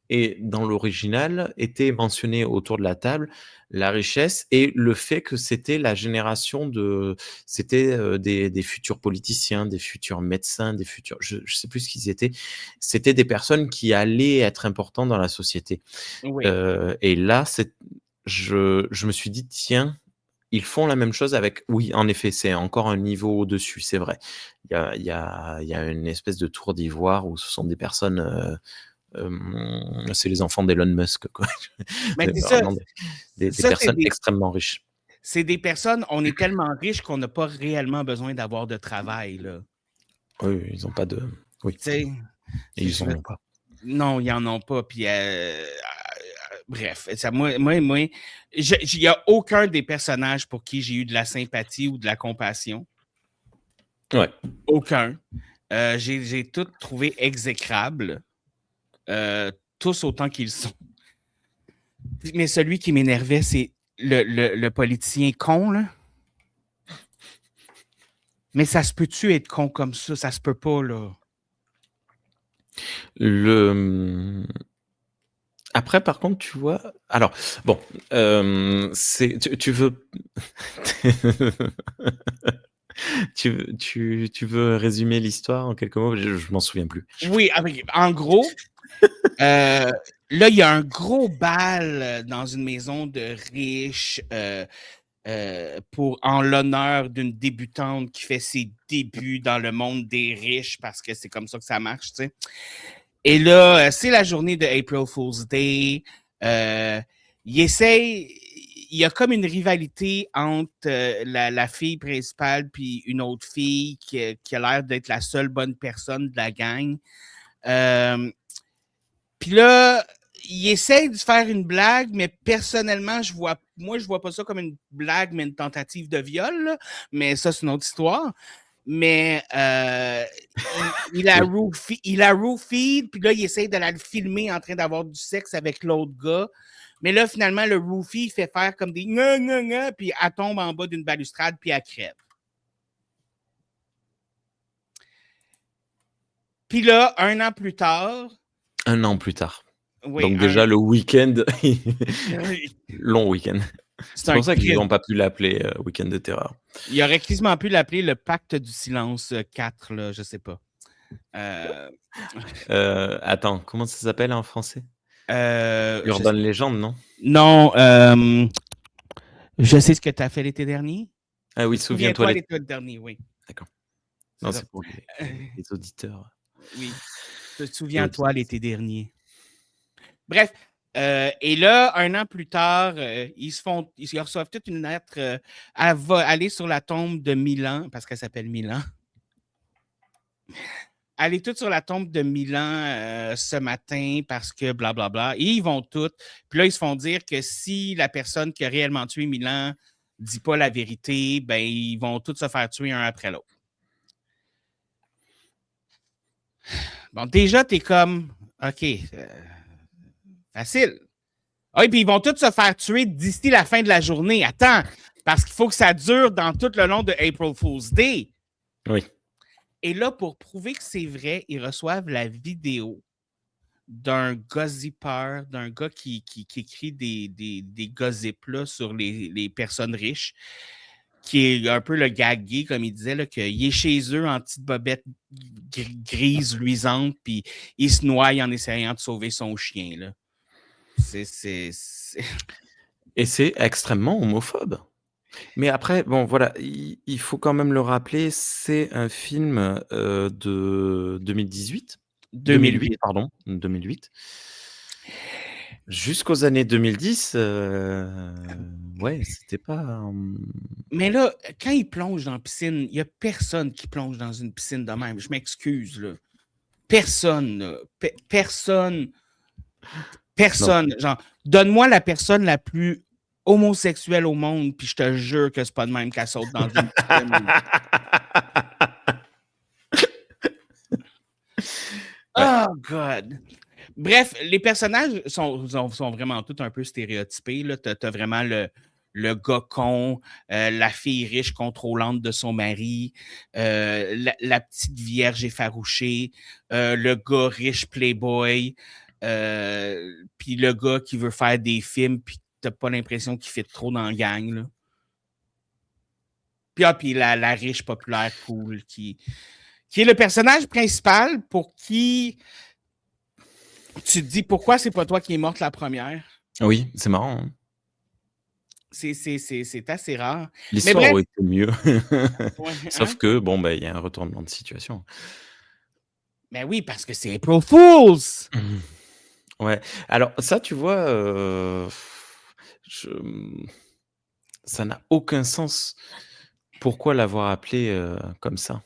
Et dans l'original, était mentionné autour de la table la richesse et le fait que c'était la génération c'était, des futurs politiciens, des futurs médecins, des futurs je sais plus ce qu'ils étaient. C'était des personnes qui allaient être importants dans la société. Oui. Et là, je me suis dit: «Tiens, ils font la même chose avec» oui, en effet, c'est encore un niveau au-dessus, c'est vrai. Il y a une espèce de tour d'ivoire où ce sont des personnes, c'est les enfants d'Elon Musk, quoi. Mais c'est ça. Vraiment des Ça, personnes extrêmement riches. c'est des personnes, on est tellement riches qu'on n'a pas réellement besoin d'avoir de travail, là. Oui, ils ont pas de... Oui, Tu sais, et ils en ont pas. non, ils en ont pas. Puis, bref, ça, il n'y a aucun des personnages pour qui j'ai eu de la sympathie ou de la compassion. Ouais. Aucun. J'ai tout trouvé exécrable. Tous autant qu'ils sont. Mais celui qui m'énervait, c'est le politicien con, là. Mais ça se peut-tu être con comme ça? Ça se peut pas, là. Après, par contre, tu vois... Alors, bon, tu veux... tu veux résumer l'histoire en quelques mots? Je m'en souviens plus. Oui, en gros, là, il y a un gros bal dans une maison de riches en l'honneur d'une débutante qui fait ses débuts dans le monde des riches parce que c'est comme ça que ça marche, tu sais. Et là, c'est la journée de April Fool's Day. Il y a comme une rivalité entre la fille principale puis une autre fille qui a l'air d'être la seule bonne personne de la gang. Puis là, il essaie de faire une blague, mais personnellement, je vois pas ça comme une blague, mais une tentative de viol, là. Mais ça, c'est une autre histoire. Mais il a roofied, puis là, il essaie de la filmer en train d'avoir du sexe avec l'autre gars. Mais là, finalement, le roofie fait faire comme des « puis elle tombe en bas d'une balustrade, puis elle crève. Puis là, un an plus tard... Oui, donc déjà, le week-end, long week-end. C'est pour ça qu'ils n'ont pas pu l'appeler Week-end de terreur. Il aurait quasiment pu l'appeler le Pacte du silence 4, là, je sais pas. Attends, comment ça s'appelle en français? Urban Legend, non? Non, je sais ce que tu as fait l'été dernier. Ah oui, souviens-toi l'été dernier, oui. D'accord. Non, c'est pour les auditeurs. Oui, souviens-toi l'été dernier. Bref, et là, un an plus tard, ils reçoivent toute une lettre. Elle va aller sur la tombe de Milan, parce qu'elle s'appelle Milan. Elle est toute sur la tombe de Milan ce matin parce que blablabla. Et ils vont toutes. Puis là, ils se font dire que si la personne qui a réellement tué Milan ne dit pas la vérité, ben ils vont tous se faire tuer un après l'autre. Bon, déjà, t'es comme, OK, facile. Ah, et puis ils vont tous se faire tuer d'ici la fin de la journée. Attends, parce qu'il faut que ça dure dans tout le long de April Fool's Day. Oui. Et là, pour prouver que c'est vrai, ils reçoivent la vidéo d'un gossipper, d'un gars qui écrit des gossips là, sur les personnes riches, qui est un peu le gag-gay, comme il disait, qu'il est chez eux en petite bobette grise, luisante, puis il se noie en essayant de sauver son chien, là. Et c'est extrêmement homophobe. Mais après, bon, voilà, il faut quand même le rappeler, c'est un film de 2018. 2008, pardon, 2008. Jusqu'aux années 2010, ouais, c'était pas... Mais là, quand il plonge dans la piscine, il n'y a personne qui plonge dans une piscine de même. Je m'excuse, là. Personne, là. Personne. Non. Genre, donne-moi la personne la plus homosexuelle au monde, puis je te jure que c'est pas de même qu'elle saute dans une piscine. Oh, God! Bref, les personnages sont vraiment tous un peu stéréotypés. Là. T'as vraiment le gars con, la fille riche contrôlante de son mari, la petite vierge effarouchée, le gars riche playboy, puis le gars qui veut faire des films puis t'as pas l'impression qu'il fait trop dans la gang. Là. Puis la riche populaire cool qui est le personnage principal pour qui tu te dis pourquoi c'est pas toi qui es morte la première. Oui, c'est marrant. Hein? C'est assez rare. L'histoire aurait été mieux. Ouais, sauf que, bon, ben, il y a un retournement de situation. Ben oui, parce que c'est April Fools! Ouais. Alors ça, tu vois, je ça n'a aucun sens. Pourquoi l'avoir appelé, comme ça?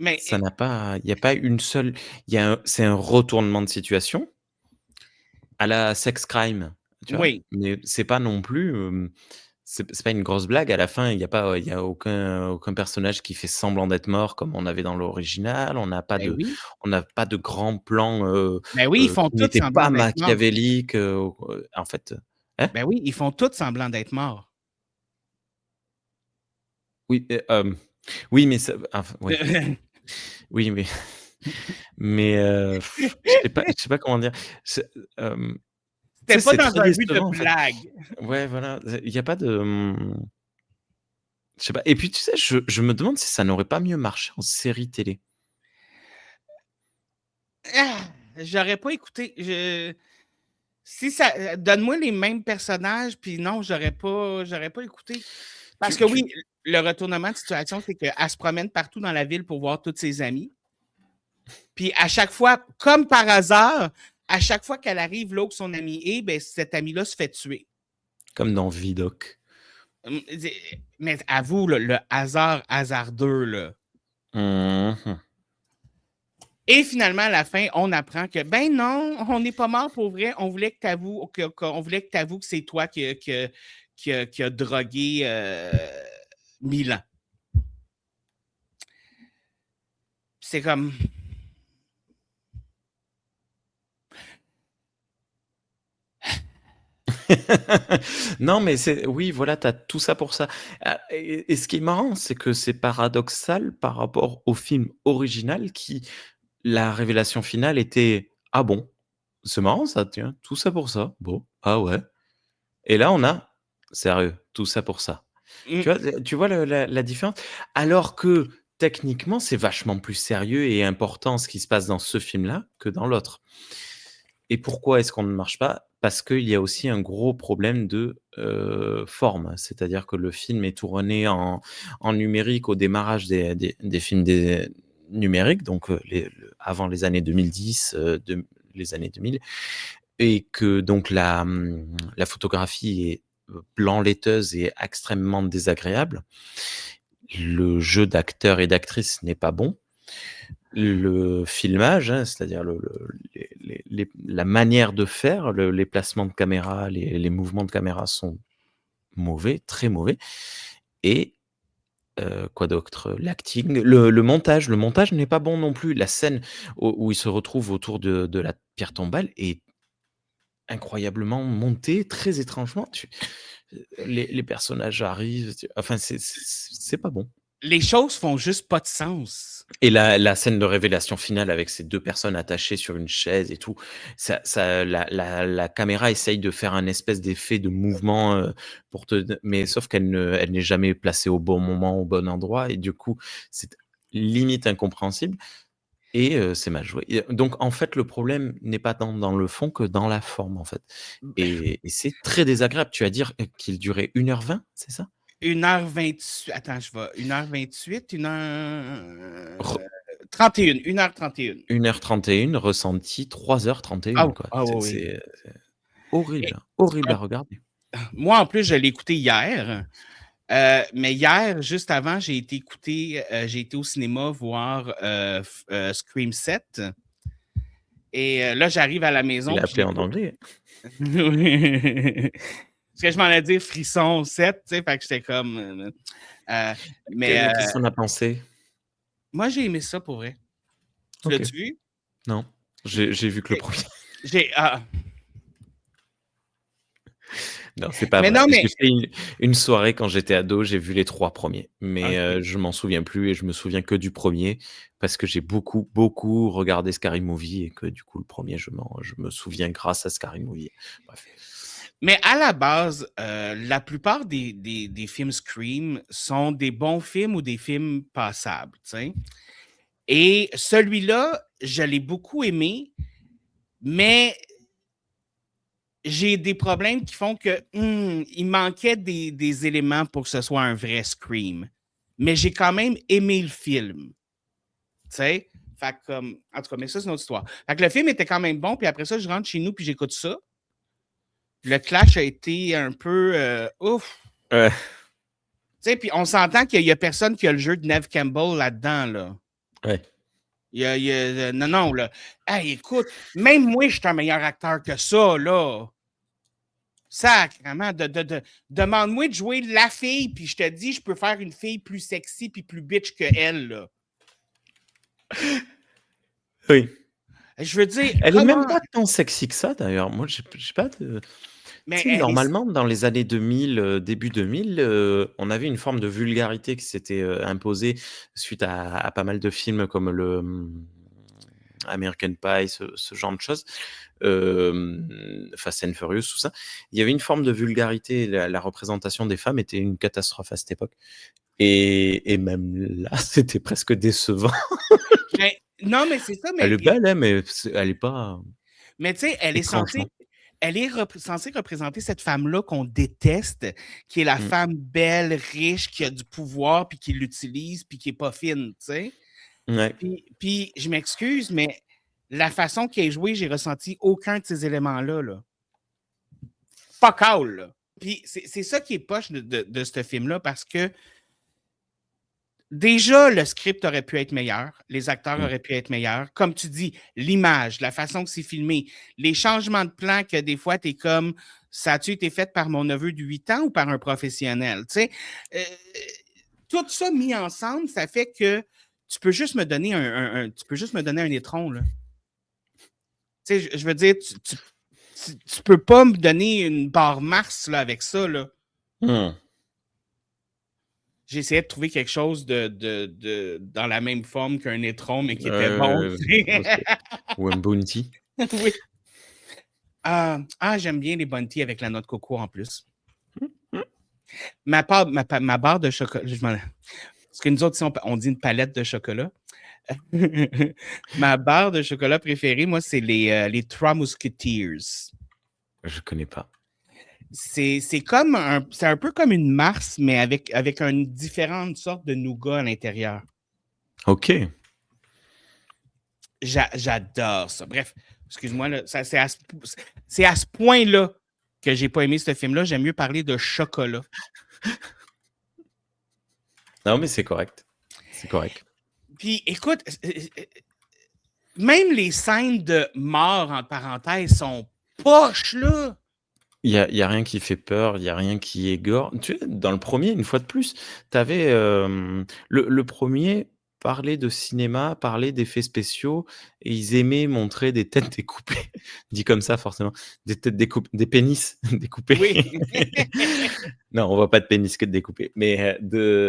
Mais Ça n'a pas il y a pas une seule il y a un c'est un retournement de situation à la Sex Crime, tu vois? oui, Mais c'est pas non plus, c'est pas une grosse blague. À la fin, il y a aucun personnage qui fait semblant d'être mort comme on avait dans l'original. ben oui. On n'a pas de grands plans, Ben oui, ils font qui tous n'étaient semblant pas d'être morts. machiavéliques, en fait, hein? Ben oui, ils font tous semblant d'être morts. Oui, oui, mais ça enfin, oui. Oui, mais je sais pas comment dire. C'est, tu C'était sais, pas c'est dans très un but de décevant, en fait. blague. Ouais, voilà, il y a pas de, je sais pas et puis, tu sais, je me demande si ça n'aurait pas mieux marché en série télé. Ah! J'aurais pas écouté. Si ça, donne-moi les mêmes personnages, puis non, j'aurais pas écouté. Parce Tu que oui, tu le retournement de situation, c'est qu'elle se promène partout dans la ville pour voir tous ses amis. Puis à chaque fois, comme par hasard, à chaque fois qu'elle arrive là où son ami est, ben cet ami-là se fait tuer. Comme dans Vidoc. Mais avoue, là, le hasard hasardeux, là. Mmh mh. Et finalement, à la fin, on apprend que, ben non, on n'est pas mort pour vrai. On voulait que tu avoues que c'est toi qui a drogué Milan. C'est comme. Non, mais c'est oui, voilà, tu as tout ça pour ça. Ah et ce qui est marrant, c'est que c'est paradoxal par rapport au film original qui la révélation finale était: «Ah bon? C'est marrant ça, tiens, tout ça pour ça? Bon, ah ouais». Et là, on a: «Sérieux, tout ça pour ça». Mm, Tu vois le la différence? Alors que techniquement, c'est vachement plus sérieux et important ce qui se passe dans ce film-là que dans l'autre. Et pourquoi est-ce qu'on ne marche pas? Parce qu'il y a aussi un gros problème de, forme. C'est-à-dire que le film est tourné en numérique au démarrage des films des numériques, donc avant les années 2010, les années 2000 et que donc la photographie est, blanc laiteuse et extrêmement désagréable. Le jeu d'acteur et d'actrice n'est pas bon. Le filmage, hein, c'est-à-dire la manière de faire, les placements de caméra, les mouvements de caméra sont mauvais, très mauvais et quoi d'autre? L'acting, le montage n'est pas bon non plus. La scène où ils se retrouvent autour de la pierre tombale est incroyablement montée, très étrangement. Les personnages arrivent, enfin c'est pas bon. les choses font juste pas de sens. Et la scène de révélation finale avec ces 2 personnes attachées sur une chaise et tout, ça la caméra essaye de faire un espèce d'effet de mouvement, pour te mais sauf elle n'est jamais placée au bon moment, au bon endroit et du coup, c'est limite incompréhensible et c'est mal joué et donc en fait, le problème n'est pas tant dans le fond que dans la forme, en fait et c'est très désagréable. Tu vas dire, qu'il durait 1h20, c'est ça? 1h28. Attends, je vais. 1h28, 1h. Re 31, 1h31. 1h31, ressenti 3h31 quoi. Ah oui, oui. C'est Et, horrible, horrible euh, à regarder. moi, en plus, je l'ai écouté hier. Mais hier, juste avant, j'ai été au cinéma voir Scream 7. Et là, j'arrive à la Tu maison, l'as puis je appelé en l'écoute. anglais? Parce que je m'en ai dit frisson 7, tu sais, fait que j'étais comme. Mais Qu'est-ce qu'on a pensé? moi, j'ai aimé ça pour vrai. Tu OK. l'as-tu vu? Non, j'ai vu que le Ok. premier. J'ai. Non, c'est pas Mais vrai. non, mais J'ai fait une soirée quand j'étais ado, j'ai vu les 3 premiers, mais OK. je m'en souviens plus et je me souviens que du premier parce que j'ai beaucoup, beaucoup regardé Scary Movie et que du coup le premier je me souviens grâce à Scary Movie. Bref. Mais à la base, la plupart des films Scream sont des bons films ou des films passables, tu sais. Et celui-là, je l'ai beaucoup aimé, mais j'ai des problèmes qui font que il manquait des éléments pour que ce soit un vrai Scream. Mais j'ai quand même aimé le film. Tu sais? Fait que, en tout cas, mais ça, c'est une autre histoire. Fait que le film était quand même bon, puis après ça, je rentre chez nous, puis j'écoute ça. Le clash a été un peu ouf. Ouais. Tu sais, puis on s'entend qu'il y a personne qui a le jeu de Neve Campbell là-dedans, là. Ouais. Non, là. Hey, écoute, même moi, je suis un meilleur acteur que ça, là. Sacrément, demande-moi de jouer la fille, puis je te dis, je peux faire une fille plus sexy puis plus bitch que elle, là. Oui. Je veux dire, Elle est même comment... pas tant sexy que ça d'ailleurs. Moi, j'ai pas de Mais tu sais, elle est... normalement, dans les années 2000, début 2000, on avait une forme de vulgarité qui s'était, imposée suite à pas mal de films comme American Pie, ce genre de choses, Fast and Furious, tout ça. Il y avait une forme de vulgarité, la représentation des femmes était une catastrophe à cette époque et même là, c'était presque décevant. Non, mais c'est ça, Elle mais... est belle, hein, mais elle est pas Mais tu sais, étrangement. elle est censée représenter cette femme-là qu'on déteste, qui est la Mmh. femme belle, riche, qui a du pouvoir, puis qui l'utilise, puis qui est pas fine, tu sais. Ouais. Puis je m'excuse, mais la façon qu'elle est jouée, j'ai ressenti aucun de ces éléments-là, là. Fuck all, là. Puis c'est ça qui est poche de ce film-là, parce que déjà, le script aurait pu être meilleur, les acteurs Mmh. auraient pu être meilleurs. Comme tu dis, l'image, la façon que c'est filmé, les changements de plan que des fois, tu es comme, ça a-tu été fait par mon neveu de 8 ans ou par un professionnel? Tu sais, euh, tout ça mis ensemble, ça fait que tu peux juste me donner tu peux juste me donner un étron, là. Tu sais, je veux dire, tu peux pas me donner une barre Mars là, avec ça, là. Mmh. J'essayais de trouver quelque chose dans la même forme qu'un étron, mais qui était bon. OK. Ou un bounty. Oui. J'aime bien les bounties avec la noix de coco en plus. Ma barre de chocolat. Parce que nous autres, ici, on dit une palette de chocolat. Ma barre de chocolat préférée, moi, c'est les Trois Musketeers. Je connais pas. C'est un peu comme une Mars, mais avec une différente sorte de nougat à l'intérieur. OK. J'adore ça. Bref, excuse-moi, là, c'est à ce point-là que j'ai pas aimé ce film-là. J'aime mieux parler de chocolat. Non, mais c'est correct. C'est correct. Puis, écoute, même les scènes de mort, entre parenthèses, sont poches, là. Il y a rien qui fait peur, il y a rien qui égore. Tu sais, dans le premier, une fois de plus, tu avais, le 1er parlait de cinéma, parlait d'effets spéciaux et ils aimaient montrer des têtes découpées. Dit comme ça forcément, des têtes des pénis découpés. Oui. Non, on voit pas de pénis que découpés, mais, des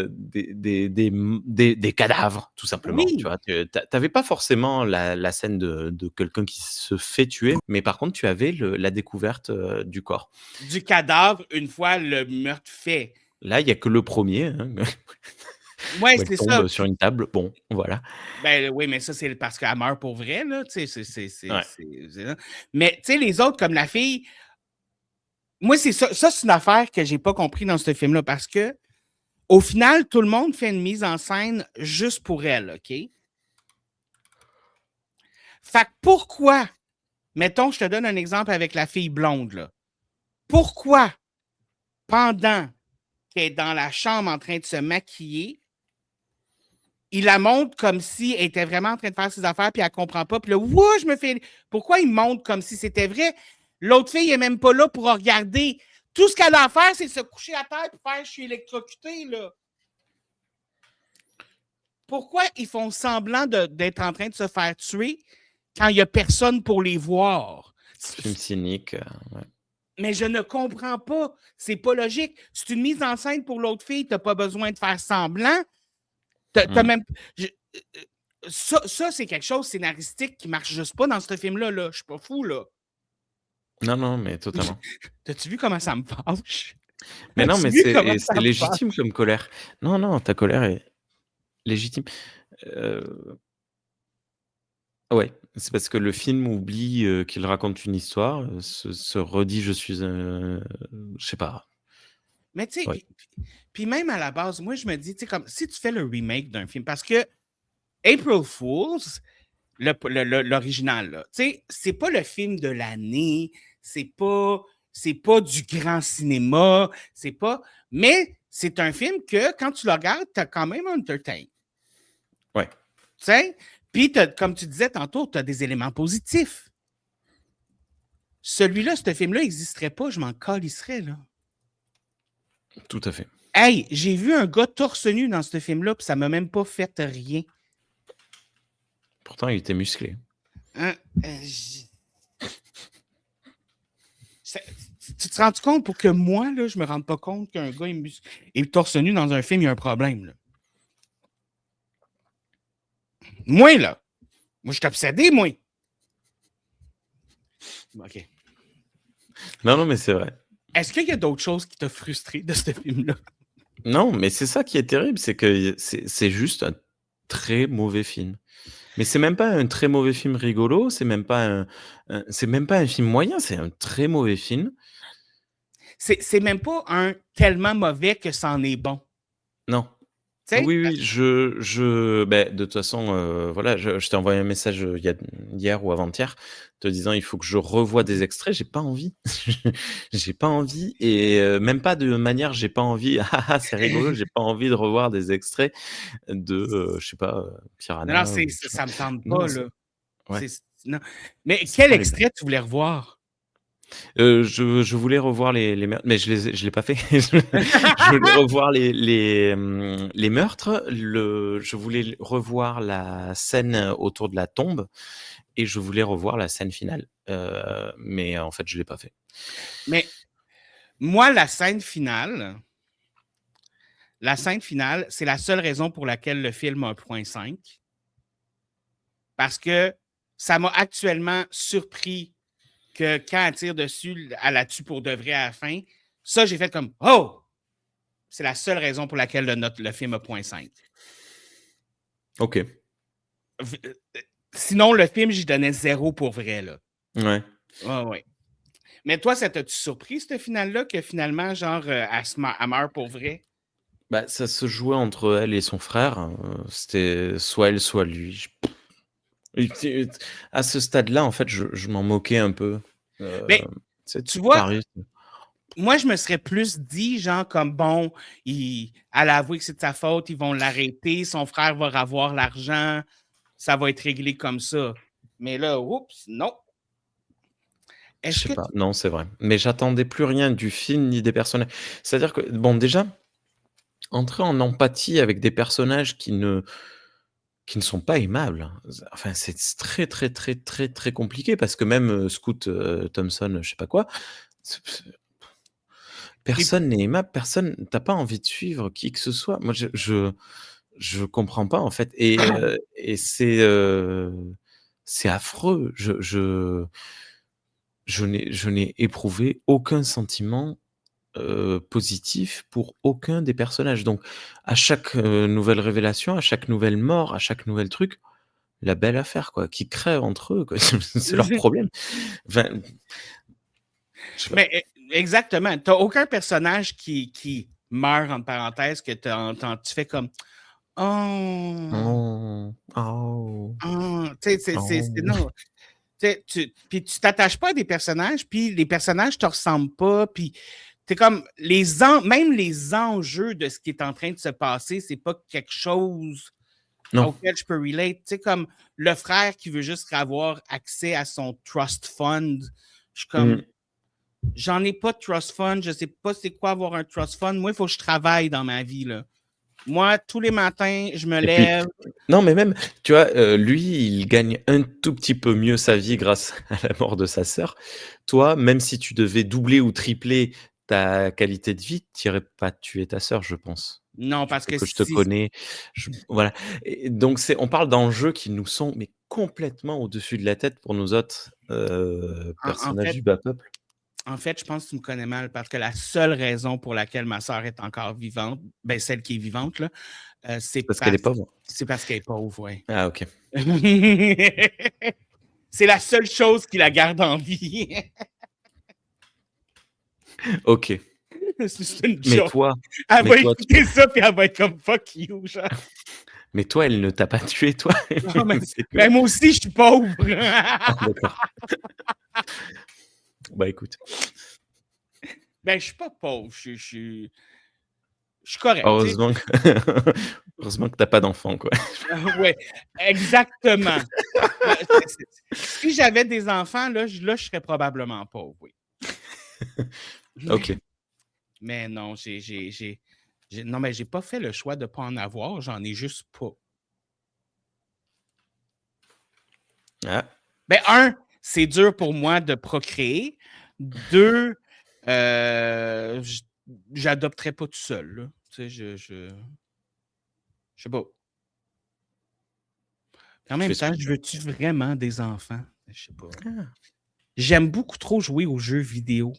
cadavres, tout simplement, tu Oui. vois? Tu avais pas forcément la scène de quelqu'un qui se fait tuer, mais par contre, tu avais la découverte, du corps. Du cadavre une fois le meurtre fait. Là, il y a que le 1er, hein, Ouais, où elle c'est ça. tombe sur une table. Bon, voilà. Ben oui, mais ça, c'est parce qu'elle meurt pour vrai, là. Tu sais, Ouais. mais tu sais, les autres, comme la fille, moi, c'est ça. Ça, c'est une affaire que j'ai pas compris dans ce film-là parce que, au final, tout le monde fait une mise en scène juste pour elle, OK? Fait que pourquoi, mettons, je te donne un exemple avec la fille blonde, là. Pourquoi, pendant qu'elle est dans la chambre en train de se maquiller, il la montre comme si elle était vraiment en train de faire ses affaires, puis elle comprend pas. Puis là, ouah, je me fais. Pourquoi il montre comme si c'était vrai? L'autre fille n'est même pas là pour regarder. Tout ce qu'elle a à faire, c'est se coucher à terre et faire je suis électrocuté, là. Pourquoi ils font semblant d'être en train de se faire tuer quand il n'y a personne pour les voir? Film cynique, ouais. Mais je ne comprends pas. C'est pas logique. C'est une mise en scène pour l'autre fille. Tu n'as pas besoin de faire semblant. T'as Mmh. même. Ça, c'est quelque chose scénaristique qui marche juste pas dans ce film-là. Là. Je suis pas fou, là. Non, non, mais totalement. T'as-tu vu comment ça me fâche? Mais non, As-tu mais vu comment ça c'est me légitime fâche? comme colère. Non, non, ta colère est légitime. Heu, ouais, c'est parce que le film oublie, qu'il raconte une histoire, se redit: «Je suis un» je sais pas, Mais tu sais, ouais. puis même à la base, moi, je me dis, tu sais, comme si tu fais le remake d'un film, parce que April Fools, l'original, là. Tu sais, c'est pas le film de l'année, c'est pas du grand cinéma, c'est pas... Mais c'est un film que, quand tu le regardes, t'as quand même entertain. Ouais. Tu sais? Puis, comme tu disais tantôt, t'as des éléments positifs. Celui-là, ce film-là n'existerait pas, je m'en calisserais, là. Tout à fait. Hey, j'ai vu un gars torse nu dans ce film-là, puis ça m'a même pas fait rien. Pourtant, il était musclé. Hein? Tu te rends compte pour que moi, là, je me rende pas compte qu'un gars est torse nu dans un film, il y a un problème, là. Moi, là. Moi, je suis obsédé, moi. OK. Non, mais c'est vrai. Est-ce qu'il y a d'autres choses qui t'ont frustré de ce film-là? Non, mais c'est ça qui est terrible, c'est que c'est juste un très mauvais film. Mais c'est même pas un très mauvais film rigolo, c'est même pas un film moyen, c'est un très mauvais film. C'est même pas un tellement mauvais que c'en est bon. Non. Tu sais? Oui, de toute façon, voilà, je t'ai envoyé un message, hier ou avant-hier, te disant: «Il faut que je revoie des extraits». J'ai pas envie. J'ai pas envie et même pas de manière j'ai pas envie: «Ah ah, c'est rigolo», j'ai pas envie de revoir des extraits de, je sais pas, Non, Piranha ou je sais pas. ça me tente Non, pas, là. ouais, Non. Mais c'est quel pas les bons. extrait tu voulais revoir? Je voulais revoir les meurtres, mais je l'ai pas fait. Je voulais revoir les meurtres, je voulais revoir la scène autour de la tombe et je voulais revoir la scène finale. Mais en fait, je l'ai pas fait. Mais moi, la scène finale, c'est la seule raison pour laquelle le film a un 1.5. Parce que ça m'a actuellement surpris que quand elle tire dessus, elle la tue pour de vrai à la fin. Ça, j'ai fait comme Oh! C'est la seule raison pour laquelle le film a 0.5. OK. Sinon, le film, j'y donnais 0 pour vrai, là. Ouais. Ouais, ouais. Mais toi, ça t'a-tu surpris, ce final-là, que finalement, genre, elle meurt pour vrai? Bah, ça se jouait entre elle et son frère, c'était soit elle, soit lui. Et tu à ce stade-là, en fait, je m'en moquais un peu. Mais Tu sais, tu tout vois, arrive. moi, je me serais plus dit, genre, comme bon, elle a avoué que c'est de sa faute, ils vont l'arrêter, son frère va avoir l'argent, ça va être réglé comme ça. Mais là, oups, non. Je Est-ce sais que pas, non, c'est vrai. Mais j'attendais plus rien du film ni des personnages. C'est-à-dire que, bon, déjà, entrer en empathie avec des personnages qui ne sont pas aimables, hein. Enfin, c'est très, très, très, très, très compliqué parce que même, Scout, Thompson, je sais pas quoi, c'est Puis, personne n'est aimable, personne tu as pas envie de suivre qui que ce soit. Moi, je comprends pas, en fait et c'est affreux. Je n'ai éprouvé aucun sentiment positif pour aucun des personnages. Donc à chaque, nouvelle révélation, à chaque nouvelle mort, à chaque nouvel truc, la belle affaire quoi, qu'ils crèvent entre eux quoi, c'est leur problème. Enfin, je sais pas. mais exactement, tu n'as aucun personnage qui meurt, entre parenthèses, que tu fais comme Oh, Oh, oh, oh. Tu sais, oh. non. Puis tu t'attaches pas à des personnages, puis les personnages te ressemblent pas, puis t'es comme même les enjeux de ce qui est en train de se passer, c'est pas quelque chose Non. auquel je peux relate. Tu sais, comme le frère qui veut juste avoir accès à son trust fund. Je suis comme, Mmh. j'en ai pas de trust fund, je sais pas c'est quoi avoir un trust fund. Moi, il faut que je travaille dans ma vie, là. Moi, tous les matins, je me Et puis lève. non, mais même, tu vois, lui, il gagne un tout petit peu mieux sa vie grâce à la mort de sa sœur. Toi, même si tu devais doubler ou tripler ta qualité de vie, tu irais pas tuer ta sœur, je pense. Non, Du parce peu que que je te si. connais, voilà et donc on parle d'enjeux qui nous sont, mais complètement au-dessus de la tête pour nous autres, En personnages fait, du bas peuple. je pense que tu me connais mal parce que la seule raison pour laquelle ma sœur est encore vivante, ben celle qui est vivante, là, Parce qu'elle est pauvre? c'est parce qu'elle est pauvre, ouais. Ah OK. C'est la seule chose qui la garde en vie. OK. C'est une Mais joke. toi Elle mais va toi, tu écouter ça puis elle va être comme fuck you, genre. Mais toi, elle ne t'a pas tué, toi? Non, mais C'est que ben, moi aussi, je suis pauvre. ah d'accord. Bah, écoute, Ben, je suis pas pauvre, je suis correct, tu sais? heureusement que heureusement que tu pas d'enfant, quoi. Ouais, exactement. Si j'avais des enfants, je serais probablement pauvre, oui. OK. Mais non, non, mais j'ai pas fait le choix de pas en avoir, j'en ai juste pas. Ah, Ben, un, c'est dur pour moi de procréer. Deux, j j'adopterais pas tout seul, là. Tu sais, je sais pas. En tu même fais ce temps, que je veux-tu vraiment des enfants? Je sais pas. ah, J'aime beaucoup trop jouer aux jeux vidéo.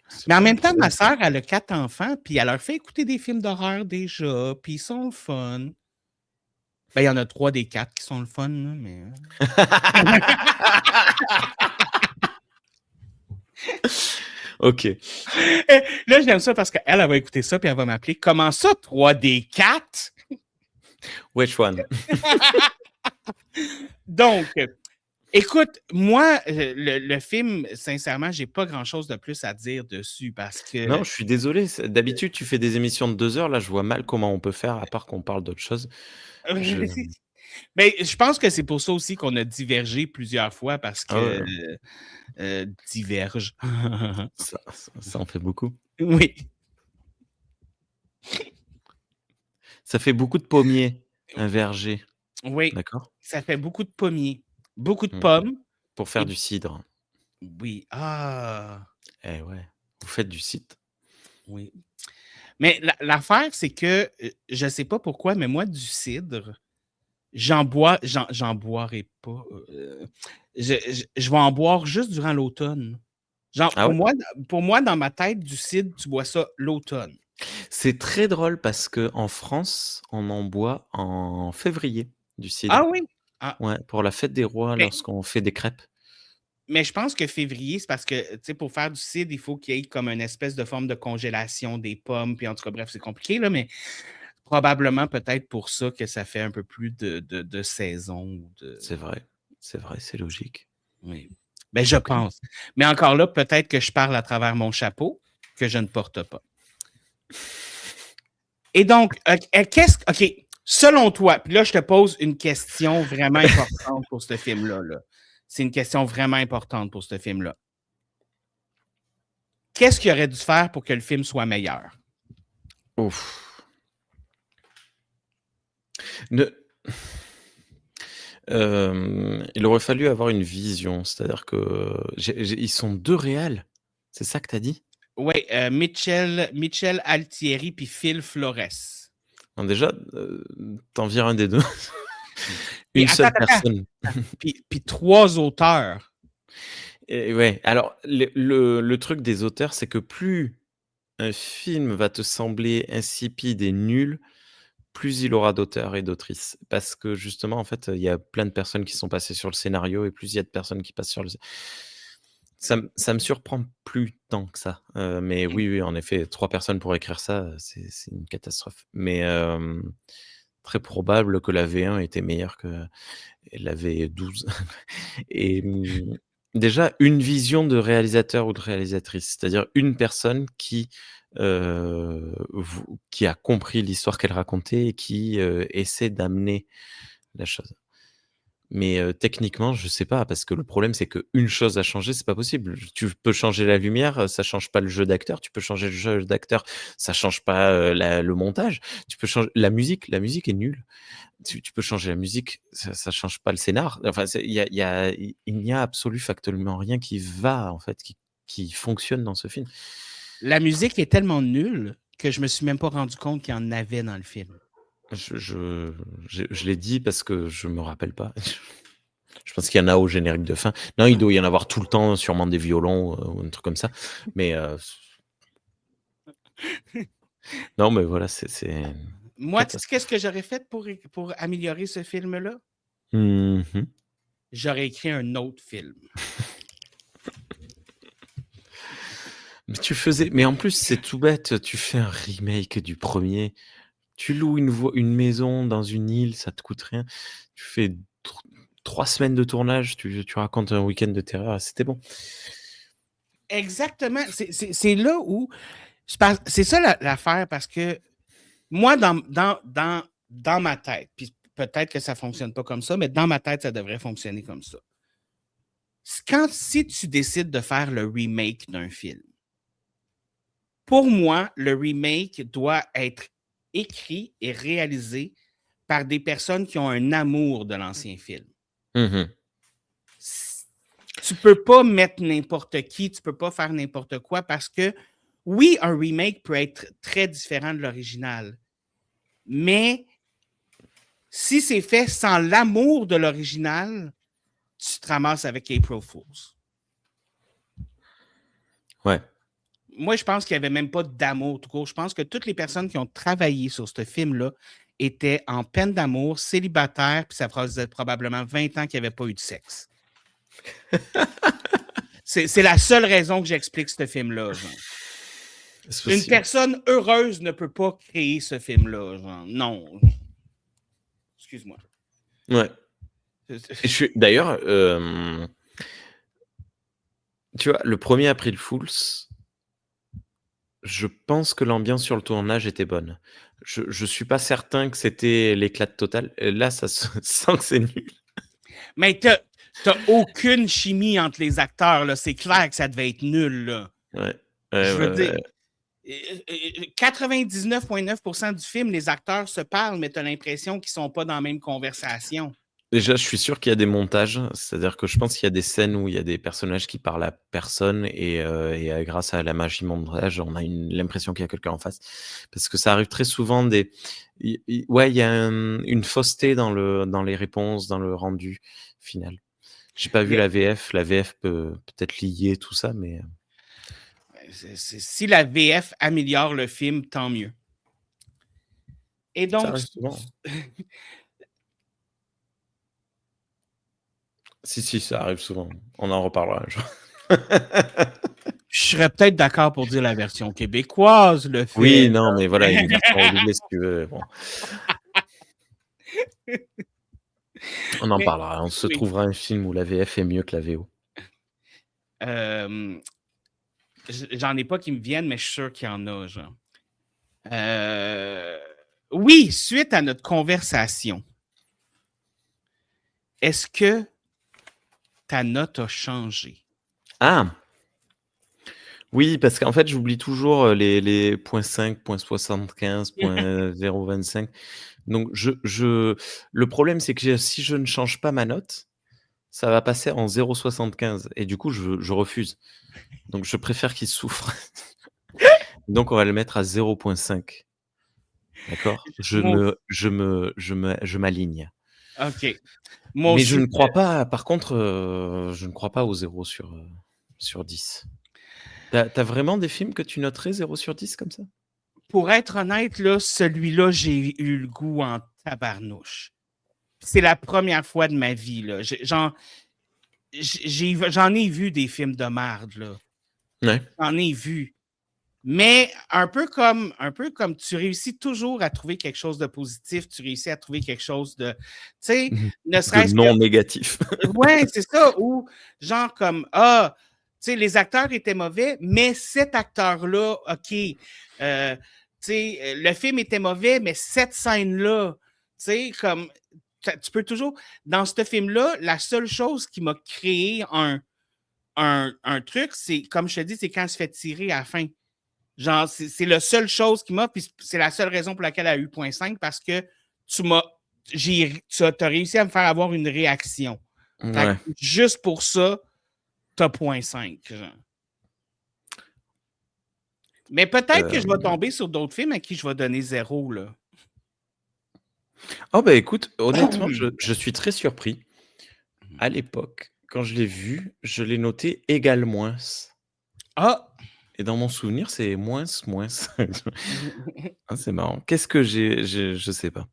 c'est Mais en pas un même temps, ma problème ça. sœur, elle a 4 enfants, puis elle leur fait écouter des films d'horreur déjà, puis ils sont le fun. Ben, il y en a 3 des 4 qui sont le fun, là, mais OK. là, j'aime ça parce qu'elle, elle va écouter ça, puis elle va m'appeler: «Comment ça, 3 des 4?» Which one? Donc, écoute, moi, le film, sincèrement, j'ai pas grand-chose de plus à dire dessus parce Non, que je suis désolé, d'habitude, tu fais des émissions de 2 heures, là, je vois mal comment on peut faire à part qu'on parle d'autre chose. Je mais je pense que c'est pour ça aussi qu'on a divergé plusieurs fois parce ah que, ouais, diverge. ça en fait beaucoup. Oui, Ça fait beaucoup de pommiers, un verger, oui, d'accord? ça fait beaucoup de pommiers, beaucoup de Mmh. pommes Pour faire et du cidre. oui, ah! Eh ouais, vous faites du cidre. Oui. Mais l'affaire, c'est que, je sais pas pourquoi, mais moi, du cidre, j'en boirai pas, je vais en boire juste durant l'automne. Genre, Ah ouais? pour moi, dans ma tête, du cidre, tu bois ça l'automne. C'est très drôle parce qu'en France, on en boit en février, du Ah cidre. oui? Ah, Ouais, pour la fête des rois, mais lorsqu'on fait des crêpes. je pense que février, c'est parce que, tu sais, pour faire du cidre, il faut qu'il y ait comme une espèce de forme de congélation des pommes, puis en tout cas, bref, c'est compliqué, là, mais probablement peut-être pour ça que ça fait un peu plus de saison ou de C'est vrai, c'est logique. oui. Ben, je OK. pense. Mais encore là, peut-être que je parle à travers mon chapeau, que je ne porte pas. Et donc, OK, selon toi, puis là, je te pose une question vraiment importante pour ce film-là, là. C'est une question vraiment importante pour ce film-là. Qu'est-ce qu'il aurait dû faire pour que le film soit meilleur? Ouf. Ne il aurait fallu avoir une vision, c'est-à-dire que ils sont 2 réals? C'est ça que tu as dit? Oui, Michel Altieri puis Phil Flores. Non déjà, tu vires un des 2. Puis Une attends, seule attends, attends, personne. puis 3 auteurs. Et ouais, alors le truc des auteurs, c'est que plus un film va te sembler insipide et nul, plus il aura d'auteurs et d'autrices. Parce que justement, en fait, il y a plein de personnes qui sont passées sur le scénario et plus il y a de personnes qui passent sur le ça me surprend plus tant que ça. Mais Mmh. oui, oui, en effet, 3 personnes pour écrire ça, c'est une catastrophe. Mais très probable que la V1 était meilleure que la V12 et déjà une vision de réalisateur ou de réalisatrice, c'est-à-dire une personne qui a compris l'histoire qu'elle racontait et qui, essaie d'amener la chose. Mais, techniquement, je sais pas, parce que le problème, c'est qu'une chose a changé, c'est pas possible. Tu peux changer la lumière, ça change pas le jeu d'acteur. Tu peux changer le jeu d'acteur, ça change pas, le montage. Tu peux changer la musique est nulle. Tu peux changer la musique, ça change pas le scénar. Enfin, c'est il n'y a absolu factuellement rien qui va, en fait, qui fonctionne dans ce film. La musique est tellement nulle que je me suis même pas rendu compte qu'il y en avait dans le film. Je l'ai dit parce que je me rappelle pas. Je pense qu'il y en a au générique de fin. Non, il doit y en avoir tout le temps, sûrement des violons, ou un truc comme ça. Mais, non, mais voilà, c'est Moi, tu sais qu'est-ce catastrophe. que j'aurais fait pour améliorer ce film-là? Mmh mh. J'aurais écrit un autre film. Mais en plus, c'est tout bête, tu fais un remake du premier. Tu loues une maison dans une île, ça te coûte rien. Tu fais 3 semaines de tournage, tu racontes un week-end de terreur, c'était bon. Exactement. C'est là où. C'est ça l'affaire, parce que moi, dans ma tête, puis peut-être que ça ne fonctionne pas comme ça, mais dans ma tête, ça devrait fonctionner comme ça. Si tu décides de faire le remake d'un film, pour moi, le remake doit être écrit et réalisé par des personnes qui ont un amour de l'ancien film. Mmh. Tu peux pas mettre n'importe qui, tu peux pas faire n'importe quoi, parce que oui, un remake peut être très différent de l'original, mais si c'est fait sans l'amour de l'original, tu te ramasses avec April Fools. Ouais. Moi, je pense qu'il n'y avait même pas d'amour tout court. Je pense que toutes les personnes qui ont travaillé sur ce film-là étaient en peine d'amour, célibataires, puis ça faisait probablement 20 ans qu'il n'y avait pas eu de sexe. C'est la seule raison que j'explique ce film-là, genre. Une personne heureuse ne peut pas créer ce film-là, genre. Non. Excuse-moi. Ouais. D'ailleurs, tu vois, le premier April Fools, je pense que l'ambiance sur le tournage était bonne. Je suis pas certain que c'était l'éclat total. Là, ça se sent que c'est nul. Mais t'as aucune chimie entre les acteurs, là. C'est clair que ça devait être nul, là. Ouais. Je veux dire, 99,9% du film, les acteurs se parlent, mais tu as l'impression qu'ils sont pas dans la même conversation. Déjà, je suis sûr qu'il y a des montages. C'est-à-dire que je pense qu'il y a des scènes où il y a des personnages qui parlent à personne et grâce à la magie montage, on a l'impression qu'il y a quelqu'un en face. Parce que ça arrive très souvent ouais, il y a une fausseté dans les réponses, dans le rendu final. J'ai pas vu la VF. La VF peut peut-être lier tout ça, mais si la VF améliore le film, tant mieux. Et ça donc, arrive souvent. Si, ça arrive souvent. On en reparlera un jour. je serais peut-être d'accord pour dire la version québécoise, le fait. Oui, non, mais voilà, une version redoublée, si tu veux. Bon. On en parlera. On se trouvera un film où la VF est mieux que la VO. J'en ai pas qui me viennent, mais je suis sûr qu'il y en a, genre. Oui, suite à notre conversation, est-ce que ta note a changé? Ah! Oui, parce qu'en fait, j'oublie toujours les .5, .75, .025. Donc, le problème, c'est que si je ne change pas ma note, ça va passer en 0,75 et du coup, je refuse. Donc, je préfère qu'il souffre. Donc, on va le mettre à 0,5. D'accord? Je m'aligne. OK. Moi Mais aussi, je ne crois pas, par contre, je ne crois pas au 0 sur 10. Tu as vraiment des films que tu noterais 0 sur 10 comme ça? pour être honnête, là, celui-là, j'ai eu le goût en tabarnouche. C'est la première fois de ma vie, là. J'en ai vu des films de merde, là. Ouais. J'en ai vu. Mais un peu comme tu réussis toujours à trouver quelque chose de positif, tu réussis à trouver quelque chose de, tu sais, ne De serait-ce que, non négatif. ouais, c'est ça, ou genre comme, tu sais, les acteurs étaient mauvais, mais cet acteur-là, OK, tu sais, le film était mauvais, mais cette scène-là, tu sais, comme, tu peux toujours, dans ce film-là, la seule chose qui m'a créé un truc, c'est, comme je te dis, c'est quand elle se fait tirer à la fin. Genre, c'est la seule chose qui m'a, puis c'est la seule raison pour laquelle elle a eu 0.5, parce que tu as réussi à me faire avoir une réaction. Fait que Ouais. juste pour ça, t'as 0.5. Genre. Mais peut-être que je vais tomber sur d'autres films à qui je vais donner 0, là. Oh bah écoute, honnêtement, je suis très surpris. À l'époque, quand je l'ai vu, je l'ai noté égal moins. Ah! Et dans mon souvenir, c'est moins, moins. Ah, c'est marrant. Qu'est-ce que je sais pas.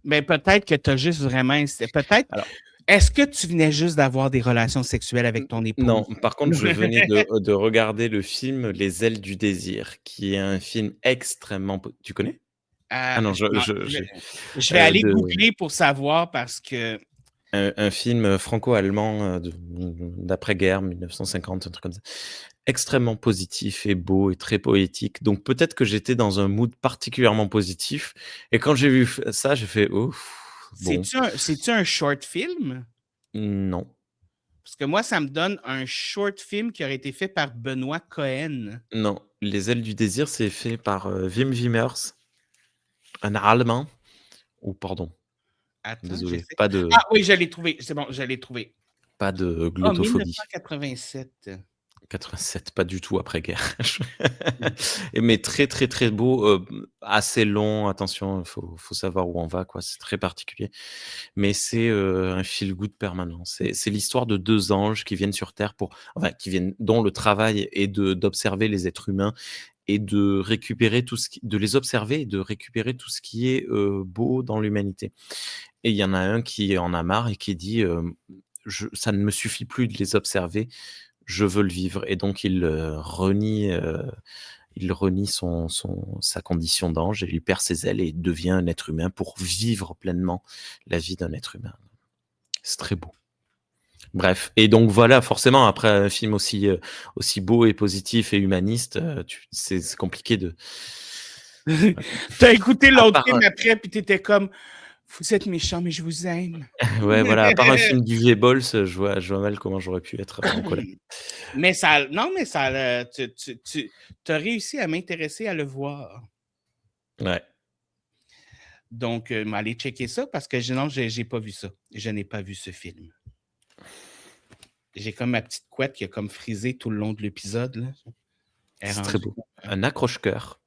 Mais peut-être que tu as juste vraiment. Peut-être. Alors, Est-ce que tu venais juste d'avoir des relations sexuelles avec ton épouse? non, par contre, je venais de regarder le film Les ailes du désir, qui est un film extrêmement tu connais? Ah non, Non, j'ai je vais aller de googler pour savoir parce que un film franco-allemand, d'après-guerre, 1950, un truc comme ça. Extrêmement positif et beau et très poétique. Donc peut-être que j'étais dans un mood particulièrement positif et quand j'ai vu f ça, j'ai fait: «Ouf, bon, c'est-tu un short film? non, Parce que moi, ça me donne un short film qui aurait été fait par Benoît Cohen. non». Les ailes du désir, c'est fait par, Wim Wenders, un Allemand. Oh pardon, Attends, désolé, j'essaie. Ah oui, je l'ai trouvé. C'est bon, je l'ai trouvé. pas de Ah, glottophobie. 1987. 87, pas du tout après-guerre. Et mais très, très, très beau, assez long, attention, faut savoir où on va, quoi, c'est très particulier. Mais c'est, un feel good permanent. C'est l'histoire de 2 anges qui viennent sur terre pour enfin, qui viennent dont le travail est d'observer les êtres humains et de récupérer tout ce qui de les observer et de récupérer tout ce qui est, beau dans l'humanité. Et il y en a un qui en a marre et qui dit, «Je ça ne me suffit plus de les observer, je veux le vivre» et donc il renie sa condition d'ange et il perd ses ailes et devient un être humain pour vivre pleinement la vie d'un être humain. C'est très beau. Bref et donc voilà, forcément après un film aussi beau et positif et humaniste, tu c'est compliqué de T'as écouté à l'autre part film après, puis t'étais comme, vous êtes méchant, mais je vous aime. ouais voilà, à part un film d'Uwe Boll, je vois mal comment j'aurais pu être, en colère. Mais ça, non, mais ça, tu as réussi à m'intéresser à le voir. Ouais. Donc, aller checker ça parce que non, j'ai pas vu ça. Je n'ai pas vu ce film. J'ai comme ma petite couette qui a comme frisé tout le long de l'épisode, là. Elle est C'est très rendue. beau. Un accroche-cœur.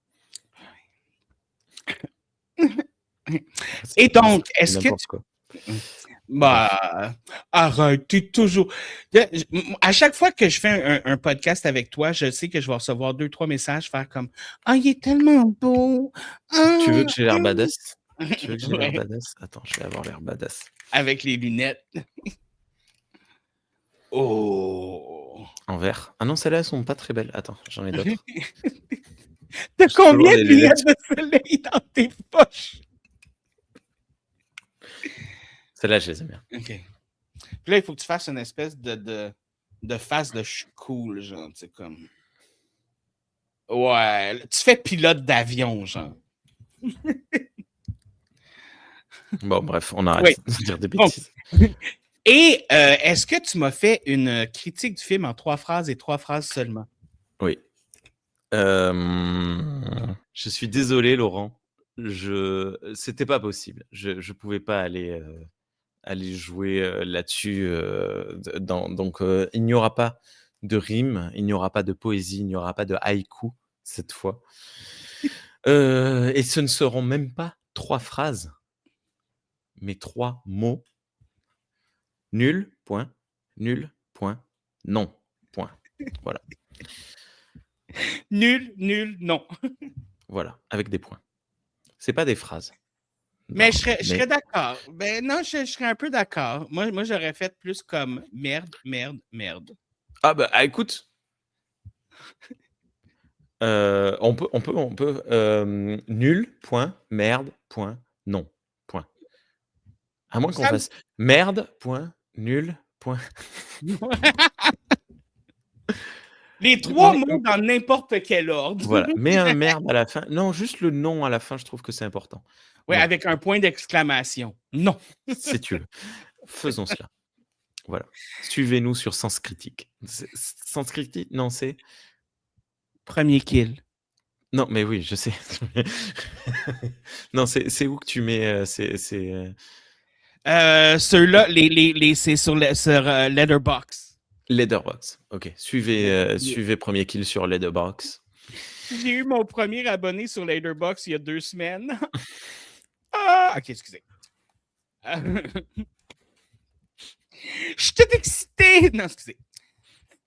Et C'est donc, est-ce que n'importe tu. quoi. Bref. Bah, arrête, t'es toujours. À chaque fois que je fais un podcast avec toi, je sais que je vais recevoir 2, 3 messages, faire comme ah, il est tellement beau. Tu veux Ah, que j'ai l'air badass? ah. Tu veux que j'ai l'air Ouais, badass? Attends, je vais avoir l'air badass. avec les lunettes. Oh! En vert. Ah non, celles-là, elles sont pas très belles. Attends, j'en ai d'autres. T'as J'ai toujours combien les de lunettes. lunettes de soleil dans tes poches? Celles-là, je les aime bien. OK. Puis là, il faut que tu fasses une espèce de face de je suis cool, genre, tu sais, comme. Ouais, tu fais pilote d'avion, genre. Bon, bref, on Oui. arrête de dire des Donc, bêtises. et est-ce que tu m'as fait une critique du film en 3 phrases et 3 phrases seulement? Oui. Je suis désolé, Laurent. C'était pas possible. Je pouvais pas aller jouer, là-dessus, d dans donc il n'y aura pas de rime, il n'y aura pas de poésie, il n'y aura pas de haïku cette fois. Et ce ne seront même pas 3 phrases, mais 3 mots. Nul, point, nul, point, non, point. Voilà, Nul, nul, non. voilà, avec des points. C'est pas des phrases. Non, Mais je mais serais d'accord. Ben non, je serais un peu d'accord. Moi j'aurais fait plus comme merde, merde, merde. ah bah, écoute, on peut, nul, point, merde, point, non, point. À moins qu'on Ça fasse merde, point, nul, point. Les 3 Mais mots dans n'importe quel ordre. voilà, mets un merde à la fin. Non, juste le non à la fin, je trouve que c'est important. Ouais, Non, avec un point d'exclamation. Non. si tu veux. Faisons cela. Voilà. Suivez-nous sur Sens Critique. Sens Critique, non, c'est Premier kill. non, mais oui, je sais. Non, c'est où que tu mets, Ceux-là, c'est sur Letterboxd. Letterboxd. OK. Suivez, Yeah. suivez Premier Kill sur Letterboxd. J'ai eu mon premier abonné sur Letterboxd il y a 2 semaines. Ah, ok, excusez. Je suis tout excité. Non, excusez.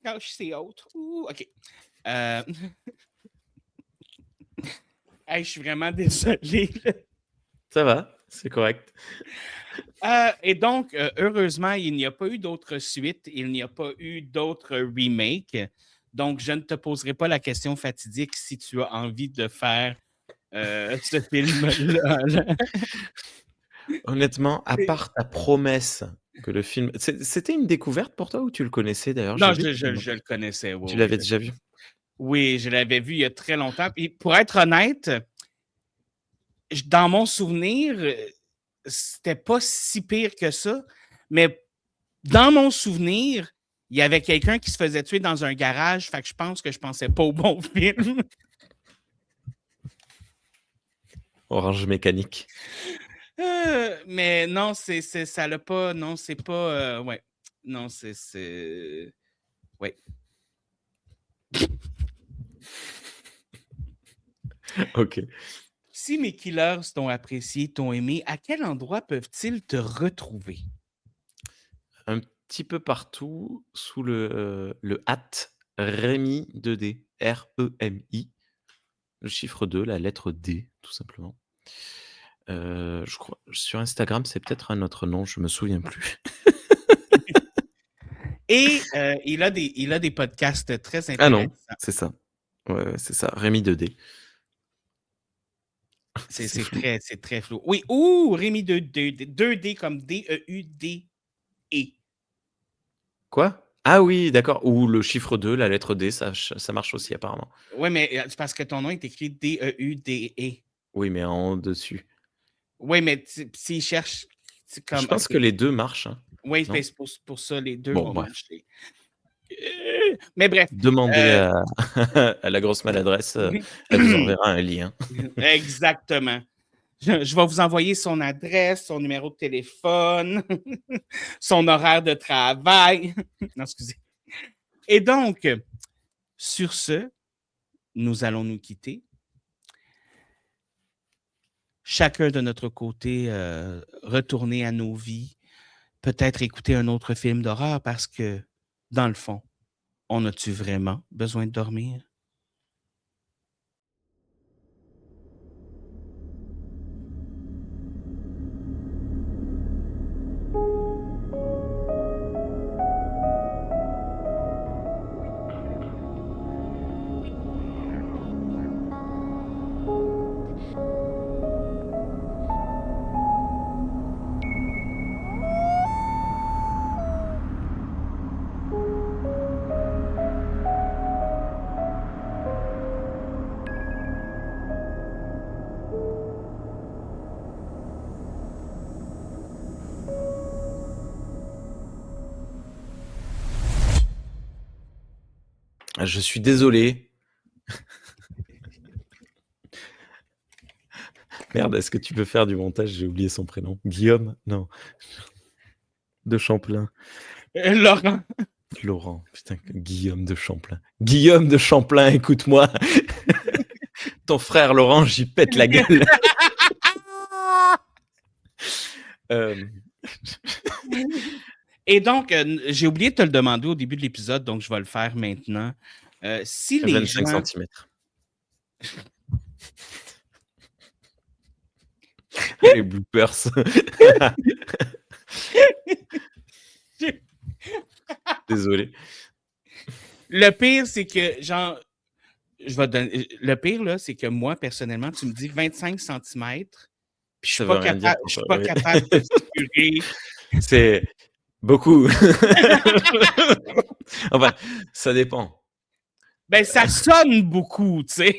Cache c'est autre. Ok. Hey, je suis vraiment désolé. Ça va, c'est correct. Et donc, heureusement, il n'y a pas eu d'autres suites, il n'y a pas eu d'autres remakes. Donc, je ne te poserai pas la question fatidique si tu as envie de faire ce film-là. Là. Honnêtement, à part ta promesse que le film c'était une découverte pour toi ou tu le connaissais d'ailleurs? J'ai Non, vu que je le connaissais, oui, tu oui. l'avais déjà vu? Oui, je l'avais vu il y a très longtemps. Puis pour être honnête, dans mon souvenir, c'était pas si pire que ça, mais dans mon souvenir, il y avait quelqu'un qui se faisait tuer dans un garage, fait que je pense que je pensais pas au bon film. Orange Mécanique. Mais non, ça l'a pas. Non, c'est pas. Ouais. Non, c'est. Ouais. OK. Si mes killers t'ont apprécié, t'ont aimé, à quel endroit peuvent-ils te retrouver? Un petit peu partout sous le @Rémi 2D, REMI, le chiffre 2, la lettre D, tout simplement. Je crois sur Instagram, c'est peut-être un autre nom, je me souviens plus. Et il a des podcasts très Ah non, intéressants. c'est ça. Ouais, c'est ça, Rémi 2D. C'est C'est flou. c'est très flou. Oui, ouh, Rémi 2D comme D-E-U-D-E. Quoi? Ah oui, d'accord, ou le chiffre 2, la lettre D, ça marche aussi apparemment. Oui, mais c'est parce que ton nom est écrit D-E-U-D-E. Oui, mais en dessus. Oui, mais s'il cherche, c'est Je comme, pense que OK. les 2 marchent, hein, Oui, non? c'est pour ça, les deux Bon, vont bref. marcher. Mais bref, Demandez euh, à à la grosse maladresse, oui. elle vous enverra un lien. Exactement. Je vais vous envoyer son adresse, son numéro de téléphone, son horaire de travail. Non, excusez. Et donc, sur ce, nous allons nous quitter. Chacun de notre côté, retourner à nos vies, peut-être écouter un autre film d'horreur parce que, dans le fond, on a-tu vraiment besoin de dormir? Je suis désolé. Merde, est-ce que tu peux faire du montage? J'ai oublié son prénom. Guillaume? Non. De Champlain. Laurent, Laurent, putain, Guillaume de Champlain. Guillaume de Champlain, écoute-moi. Ton frère Laurent, j'y pète la gueule. Euh, et donc, j'ai oublié de te le demander au début de l'épisode, donc je vais le faire maintenant. Si les 25 gens... centimètres. Les bloopers. Désolé. Le pire, c'est que, genre, le pire, là, c'est que moi, personnellement, tu me dis 25 centimètres, puis Ça veut rien dire je pour suis toi, pas oui. capable de figurer. C'est beaucoup. Enfin, ça dépend. Ben, ça sonne beaucoup, tu sais.